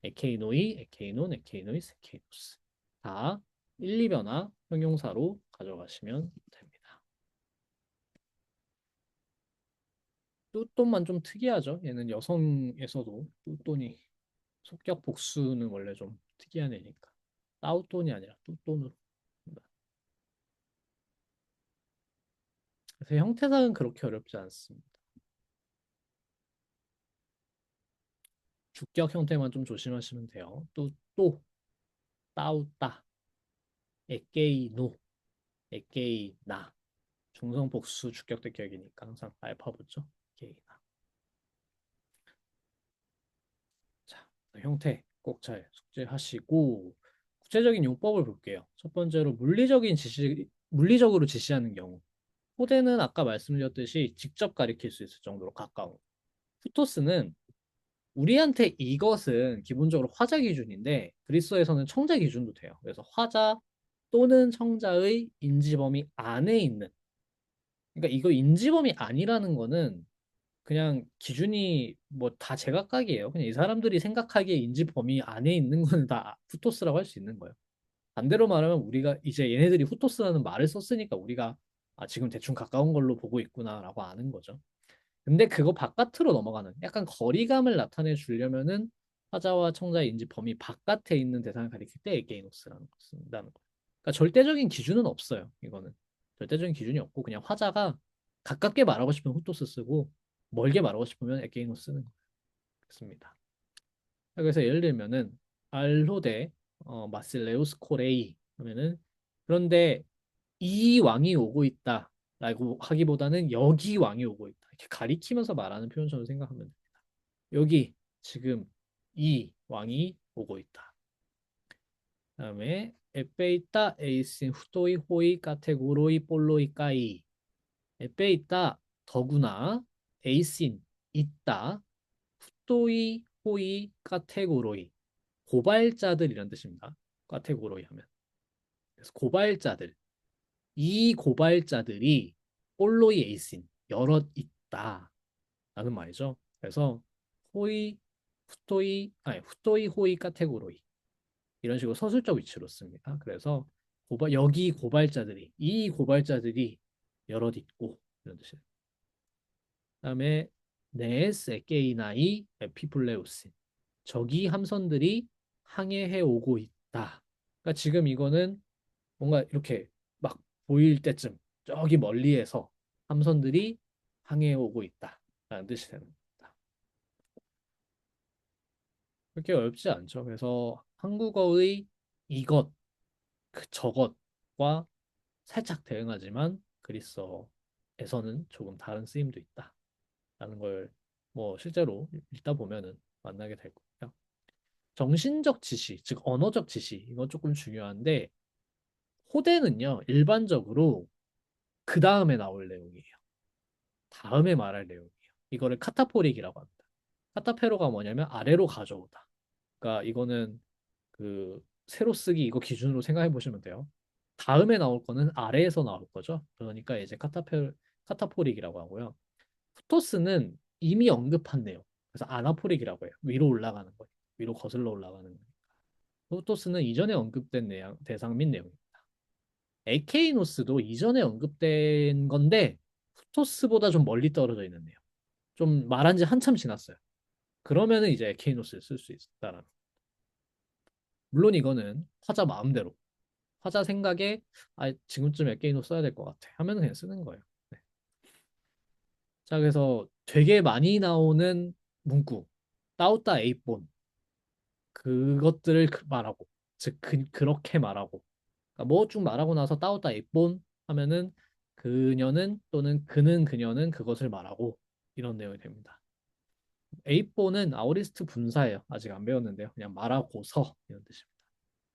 에케이노이, 에케이논, 에케이노이스, 에케이노스. 다 1, 2변화 형용사로 가져가시면 됩니다. 뚜돈만 좀 특이하죠. 얘는 여성에서도 뚜돈이 속격 복수는 원래 좀 특이한 애니까. 따우돈이 아니라 뚜돈으로. 그래서 형태상은 그렇게 어렵지 않습니다. 주격 형태만 좀 조심하시면 돼요. 또, 따우따, 에게이노, 에게이나. 중성 복수 주격 대격이니까 항상 알파 붙죠. 에게이나. 자, 형태 꼭 잘 숙지하시고 구체적인 용법을 볼게요. 첫 번째로 물리적으로 지시하는 경우. 호대는 아까 말씀드렸듯이 직접 가리킬 수 있을 정도로 가까운. 후토스는 우리한테 이것은 기본적으로 화자 기준인데 그리스어에서는 청자 기준도 돼요. 그래서 화자 또는 청자의 인지 범위 안에 있는. 그러니까 이거 인지 범위 아니라는 거는 그냥 기준이 뭐 다 제각각이에요. 그냥 이 사람들이 생각하기에 인지 범위 안에 있는 거는 다 후토스라고 할 수 있는 거예요. 반대로 말하면 우리가 이제 얘네들이 후토스라는 말을 썼으니까 우리가 지금 대충 가까운 걸로 보고 있구나라고 아는 거죠. 근데 그거 바깥으로 넘어가는 약간 거리감을 나타내 주려면은 화자와 청자의 인지 범위 바깥에 있는 대상을 가리킬 때 에게이노스라는 걸 쓴다는 거예요. 그러니까 절대적인 기준은 없어요. 이거는 절대적인 기준이 없고 그냥 화자가 가깝게 말하고 싶으면 후토스 쓰고 멀게 말하고 싶으면 에게이노스 쓰는 거예요. 그렇습니다. 그래서 예를 들면은 알로데 마실레우스 코레이 하면은 그런데 이 왕이 오고 있다라고 하기보다는 여기 왕이 오고 있다. 이렇게 가리키면서 말하는 표현처럼 생각하면 됩니다. 여기 지금 이 왕이 오고 있다. 그다음에 에페이타 에이신 후토이 호이 카테고로이 볼로이 까이 에페이타 더구나 에이신 있다 후토이 호이 카테고로이 고발자들 이런 뜻입니다. 카테고로이 하면 그래서 고발자들 이 고발자들이 볼로이 에이신 여럿 있다 라는 말이죠. 그래서 호이 후토이 호이 카테고로이 이런 식으로 서술적 위치로 씁니다. 그래서 여기 고발자들이 이 고발자들이 여럿 있고 이런 뜻이에요. 그다음에 네스 에게이나이 에피플레우스. 저기 함선들이 항해해 오고 있다. 그러니까 지금 이거는 뭔가 이렇게 막 보일 때쯤 저기 멀리에서 함선들이 항해해 오고 있다라는 뜻이 되는 겁니다. 그렇게 어렵지 않죠. 그래서 한국어의 이것, 그 저것과 살짝 대응하지만 그리스어에서는 조금 다른 쓰임도 있다라는 걸 뭐 실제로 읽다 보면은 만나게 될 거예요. 정신적 지시, 즉 언어적 지시, 이건 조금 중요한데 호대는요 일반적으로 그 다음에 나올 내용이에요. 다음에 말할 내용이에요. 이거를 카타포릭이라고 합니다. 카타페로가 뭐냐면 아래로 가져오다. 그러니까 이거는 그 세로 쓰기 이거 기준으로 생각해 보시면 돼요. 다음에 나올 거는 아래에서 나올 거죠. 그러니까 이제 카타포릭이라고 하고요. 후토스는 이미 언급한 내용. 그래서 아나포릭이라고 해요. 위로 올라가는 거예요. 위로 거슬러 올라가는 거예요. 후토스는 이전에 언급된 내용, 대상 및 내용입니다. 에케이노스도 이전에 언급된 건데 후토스보다 좀 멀리 떨어져 있는 내용. 좀 말한 지 한참 지났어요. 그러면은 이제 에케이노스를 쓸 수 있다라는. 물론 이거는 화자 마음대로 화자 생각에 지금쯤 에케이노스 써야 될 것 같아 하면 그냥 쓰는 거예요. 네. 자, 그래서 되게 많이 나오는 문구 따우따 에이본 그것들을 말하고 즉 그렇게 말하고 그러니까 뭐 쭉 말하고 나서 따우따 에이본 하면은 그녀는 또는 그는 그녀는 그것을 말하고 이런 내용이 됩니다. 에이본은 아오리스트 분사예요. 아직 안 배웠는데요. 그냥 말하고서 이런 뜻입니다.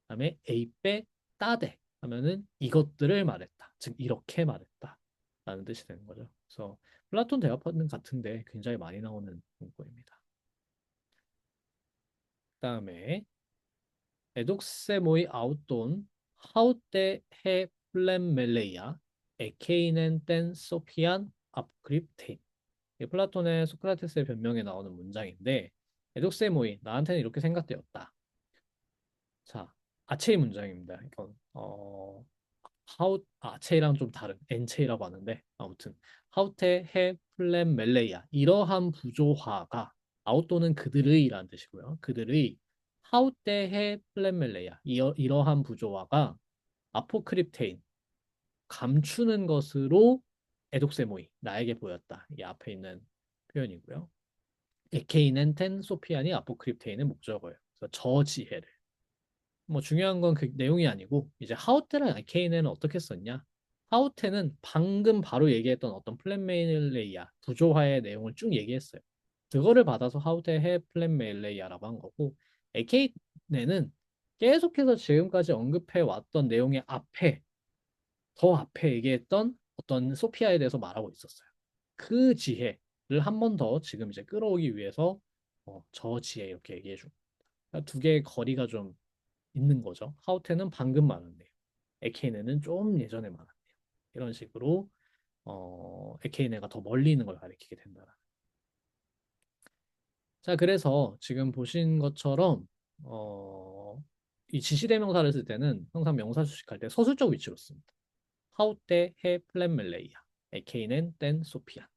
그다음에 에이빼 따데 하면은 이것들을 말했다. 즉 이렇게 말했다. 라는 뜻이 되는 거죠. 그래서 플라톤 대화파는 같은데 굉장히 많이 나오는 문구입니다. 그다음에 에독세모이 아웃돈 하우테 해 플렘멜레이아 에케이넨 땐 소피안 앞크립테인. 플라톤의 소크라테스의 변명에 나오는 문장인데 에독세모이 나한테는 이렇게 생각되었다. 자, 아체이 문장입니다. 이건 아체이랑 좀 다른 엔체이라고 하는데 아무튼 하우테 해 플렘 멜레이아 이러한 부조화가 아웃도는 그들의라는 뜻이고요. 그들의 하우테 해 플렘 멜레이아 이러한 부조화가 아포크립테인 감추는 것으로 에독세모이 나에게 보였다. 이 앞에 있는 표현이고요. 에케이넨 텐 소피안이 아포크립테인의 목적어예요. 그래서 저 지혜를 뭐 중요한 건 그 내용이 아니고 이제 하우테랑 아케이네는 어떻게 썼냐? 하우테는 방금 바로 얘기했던 어떤 플랜메일레이아 부조화의 내용을 쭉 얘기했어요. 그거를 받아서 하우테 해 플랜메일레이아라고 한 거고 에케이네는 계속해서 지금까지 언급해 왔던 내용의 앞에 더 앞에 얘기했던 어떤 소피아에 대해서 말하고 있었어요. 그 지혜를 한 번 더 지금 이제 끌어오기 위해서 저 지혜 이렇게 얘기해 줍니다. 그러니까 두 개의 거리가 좀 있는 거죠. 하우테는 방금 말한대요. 에케이네는 좀 예전에 말한대요. 이런 식으로 에케이네가 더 멀리 있는 걸 가리키게 된다. 자, 그래서 지금 보신 것처럼 이 지시대명사를 쓸 때는 항상 명사 수식할 때 서술적 위치로 씁니다. 하우테 해 플랜멜레이아 에케이넨 땐 소피아.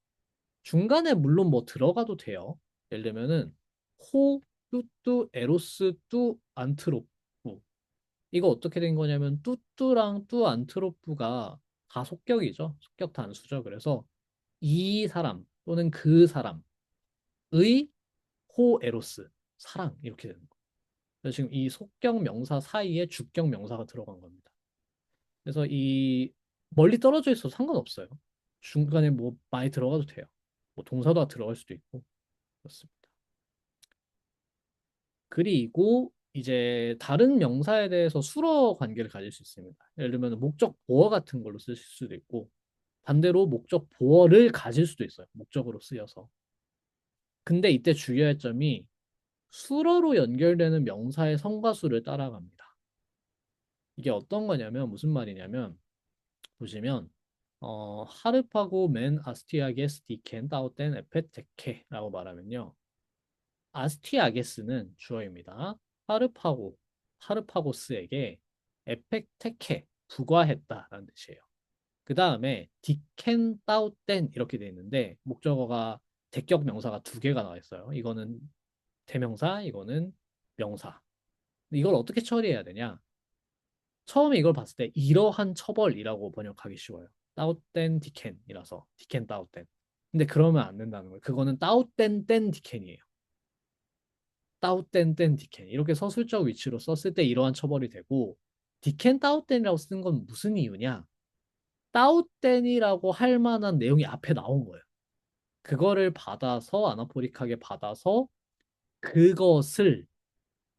중간에 물론 뭐 들어가도 돼요. 예를 들면은 호 뚜뚜 에로스 뚜 안트로프 이거 어떻게 된 거냐면 뚜뚜랑 뚜안트로프가 다 속격이죠. 속격 단수죠. 그래서 이 사람 또는 그 사람의 호에로스 사랑 이렇게 되는 거예요. 그래서 지금 이 속격 명사 사이에 주격 명사가 들어간 겁니다. 그래서 이 멀리 떨어져 있어도 상관없어요. 중간에 뭐 많이 들어가도 돼요. 뭐 동사도 들어갈 수도 있고 그렇습니다. 그리고 이제 다른 명사에 대해서 수러 관계를 가질 수 있습니다. 예를 들면 목적 보어 같은 걸로 쓰실 수도 있고 반대로 목적 보어를 가질 수도 있어요. 목적으로 쓰여서. 근데 이때 주의할 점이 수러로 연결되는 명사의 성과수를 따라갑니다. 이게 어떤 거냐면 무슨 말이냐면 보시면 하르파고 맨 아스티아게스 디켄 따오텐 에페테케라고 말하면요. 아스티아게스는 주어입니다. 하르파고, 하르파고스에게 에펙테케, 부과했다라는 뜻이에요. 그 다음에 디켄 따우텐 이렇게 돼 있는데 목적어가 대격 명사가 두 개가 나와 있어요. 이거는 대명사, 이거는 명사. 이걸 어떻게 처리해야 되냐? 처음에 이걸 봤을 때 이러한 처벌이라고 번역하기 쉬워요. 따웃된 디켄이라서 디켄 따웃된. 근데 그러면 안 된다는 거예요. 그거는 따웃된 땐 디켄이에요. 따웃된 땐 디켄. 이렇게 서술적 위치로 썼을 때 이러한 처벌이 되고 디켄 따웃된이라고 쓴 건 무슨 이유냐? 따웃된이라고 할 만한 내용이 앞에 나온 거예요. 그거를 받아서 아나포릭하게 받아서 그것을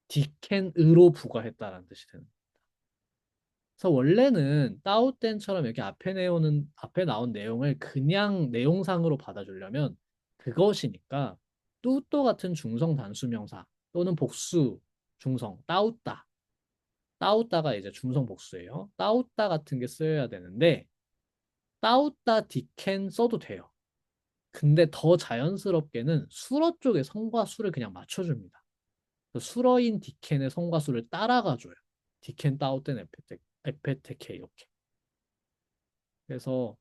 디켄으로 부과했다라는 뜻이 되는 거예요. 그래서 원래는 따웃된처럼 이렇게 앞에 나온 내용을 그냥 내용상으로 받아주려면 그것이니까 뚜또 같은 중성 단수명사 또는 복수 중성 따웃다 따웃다가 이제 중성 복수예요. 따웃다 같은 게 쓰여야 되는데 따웃다 디켄 써도 돼요. 근데 더 자연스럽게는 수러 쪽에 성과 수를 그냥 맞춰줍니다. 수러인 디켄의 성과 수를 따라가줘요. 디켄 따웃된 에페테케 이렇게. 그래서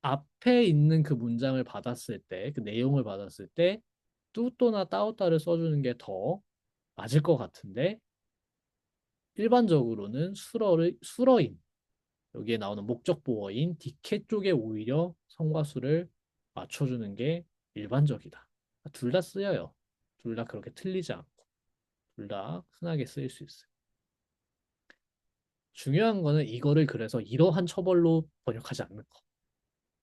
앞에 있는 그 문장을 받았을 때, 그 내용을 받았을 때 뚜또나 따오따를 써주는 게 더 맞을 것 같은데 일반적으로는 수러인 여기에 나오는 목적 보어인 디케 쪽에 오히려 성과수를 맞춰주는 게 일반적이다. 둘 다 쓰여요. 둘 다 그렇게 틀리지 않고 둘 다 흔하게 쓰일 수 있어요. 중요한 거는 이거를 그래서 이러한 처벌로 번역하지 않는 거.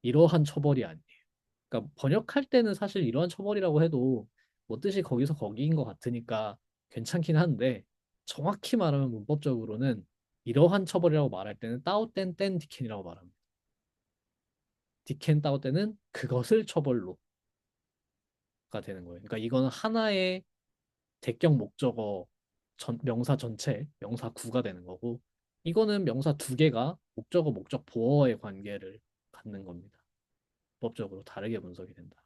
이러한 처벌이 아니에요. 그러니까 번역할 때는 사실 이러한 처벌이라고 해도 뭐 뜻이 거기서 거기인 것 같으니까 괜찮긴 한데 정확히 말하면 문법적으로는 이러한 처벌이라고 말할 때는 따오땐 땐 디켄이라고 말합니다. 디켄 따오땐은 그것을 처벌로가 되는 거예요. 그러니까 이거는 하나의 대격 목적어 명사 전체, 명사 구가 되는 거고 이거는 명사 두 개가 목적어 목적 보어의 관계를 갖는 겁니다. 문법적으로 다르게 분석이 된다.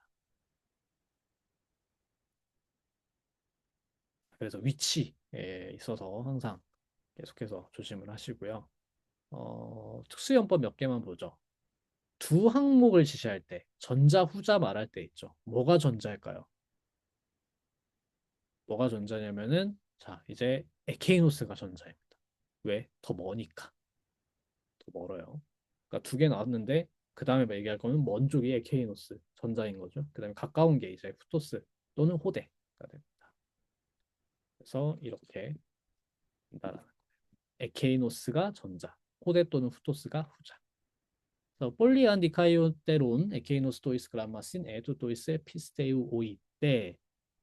그래서 위치에 있어서 항상 계속해서 조심을 하시고요. 특수연법 몇 개만 보죠. 두 항목을 지시할 때, 전자, 후자 말할 때 있죠. 뭐가 전자일까요? 뭐가 전자냐면은, 자, 이제 에케이노스가 전자입니다. 왜? 더 머니까. 더 멀어요. 그러니까 두 개 나왔는데, 그 다음에 얘기할 거는 먼 쪽이 에케이노스, 전자인 거죠. 그 다음에 가까운 게 이제 후토스 또는 호대가 됩니다. 그래서 이렇게 된다라는 에케이노스가 전자, 호데 또는 후토스가 후자. 폴리안 디카이오테론 에케이노스 토이스 그람마신 에투 토이스 에피스테우 오이 때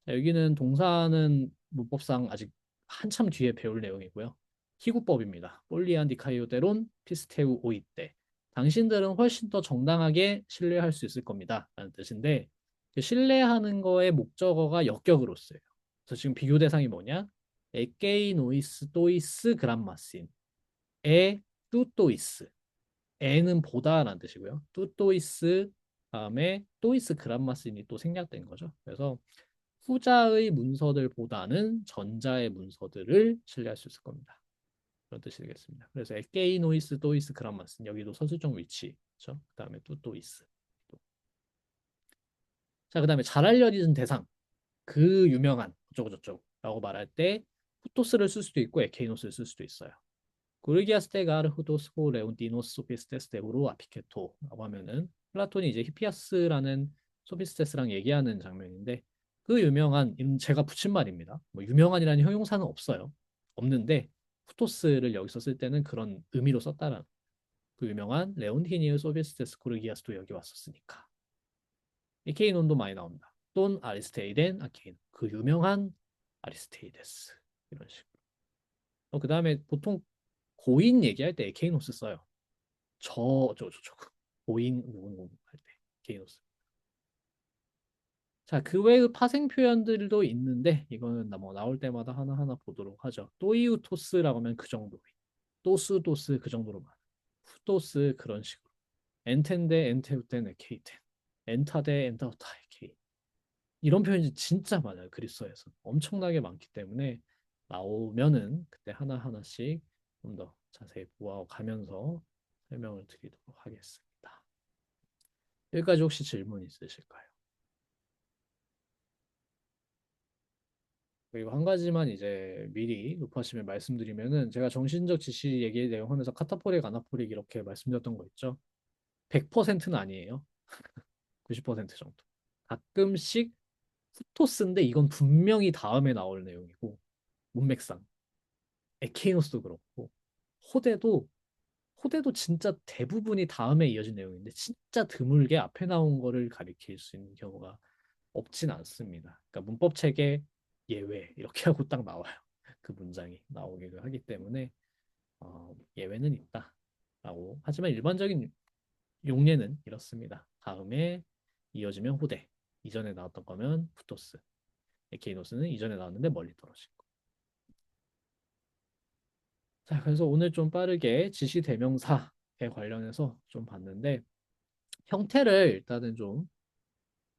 여기는 동사는 문법상 아직 한참 뒤에 배울 내용이고요. 희구법입니다. 폴리안 디카이오테론 피스테우 오이 때 당신들은 훨씬 더 정당하게 신뢰할 수 있을 겁니다. 라는 뜻인데 신뢰하는 거의 목적어가 역격으로써요. 그래서 지금 비교 대상이 뭐냐? 에케이노이스 토이스 그람마신 에 뚜또이스 에는 보다라는 뜻이고요. 뚜또이스 다음에 또이스 그람마신이 또 생략된 거죠. 그래서 후자의 문서들보다는 전자의 문서들을 신뢰할 수 있을 겁니다. 그런 뜻이 되겠습니다. 그래서 에케이노이스 또이스 그람마신 여기도 서술적 위치 그렇죠? 그 다음에 뚜또이스 자, 그 다음에 잘 알려진 대상 그 유명한 어쩌고저쩌고라고 말할 때 후토스를 쓸 수도 있고 에케이노스를 쓸 수도 있어요. 고르기아스 테가 후도스코 레온티노스 소피스테스 데브로 아피케토라고 하면은 플라톤이 이제 히피아스라는 소피스테스랑 얘기하는 장면인데 그 유명한 제가 붙인 말입니다. 뭐 유명한이라는 형용사는 없어요. 없는데 후토스를 여기서 쓸 때는 그런 의미로 썼다라는 그 유명한 레온티니우 소피스테스 고르기아스도 여기 왔었으니까 에케이논도 많이 나옵니다. 돈 아리스테이덴 아케인 그 유명한 아리스테이데스 이런 식으로. 그 다음에 보통 고인 얘기할 때 에케이노스 써요. 고인 누구 할 때 에케이노스. 자, 그 외의 파생 표현들도 있는데 이거는 뭐 나올 때마다 하나하나 보도록 하죠. 또이우토스라고 하면 그 정도. 또스도스 그 정도로만. 후토스 그런 식으로. 엔텐데 엔테우텐 에케이텐. 엔타데 엔타우타 에케이. 이런 표현이 진짜 많아요. 그리스어에서. 엄청나게 많기 때문에 나오면은 그때 하나하나씩 좀 더 자세히 보아가면서 설명을 드리도록 하겠습니다. 여기까지 혹시 질문 있으실까요? 그리고 한 가지만 이제 미리 높아심에 말씀드리면은 제가 정신적 지시 얘기 내용하면서 카타포릭, 아나포릭 이렇게 말씀드렸던 거 있죠. 100%는 아니에요. 90% 정도. 가끔씩 후토스인데 이건 분명히 다음에 나올 내용이고 문맥상 에케이노스도 그렇고 호대도 호대도 진짜 대부분이 다음에 이어진 내용인데 진짜 드물게 앞에 나온 거를 가리킬 수 있는 경우가 없진 않습니다. 그러니까 문법 책에 예외 이렇게 하고 딱 나와요. 그 문장이 나오기도 하기 때문에 예외는 있다라고. 하지만 일반적인 용례는 이렇습니다. 다음에 이어지면 호대, 이전에 나왔던 거면 후토스, 에케이노스는 이전에 나왔는데 멀리 떨어진 거. 자, 그래서 오늘 좀 빠르게 지시대명사에 관련해서 좀 봤는데 형태를 일단은 좀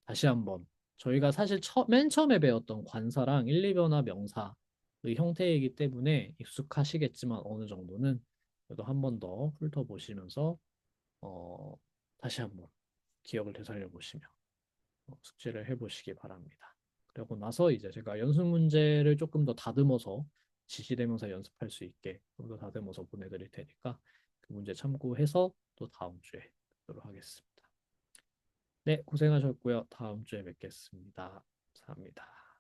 다시 한번 저희가 사실 맨 처음에 배웠던 관사랑 1, 2변화 명사의 형태이기 때문에 익숙하시겠지만 어느 정도는 그래도 한 번 더 훑어보시면서 어, 다시 한번 기억을 되살려 보시며 숙제를 해보시기 바랍니다. 그리고 나서 이제 제가 연습 문제를 조금 더 다듬어서 지시대명사 연습할 수 있게 좀 더 다듬어서 보내드릴 테니까 그 문제 참고해서 또 다음 주에 뵙도록 하겠습니다. 네, 고생하셨고요. 다음 주에 뵙겠습니다. 감사합니다.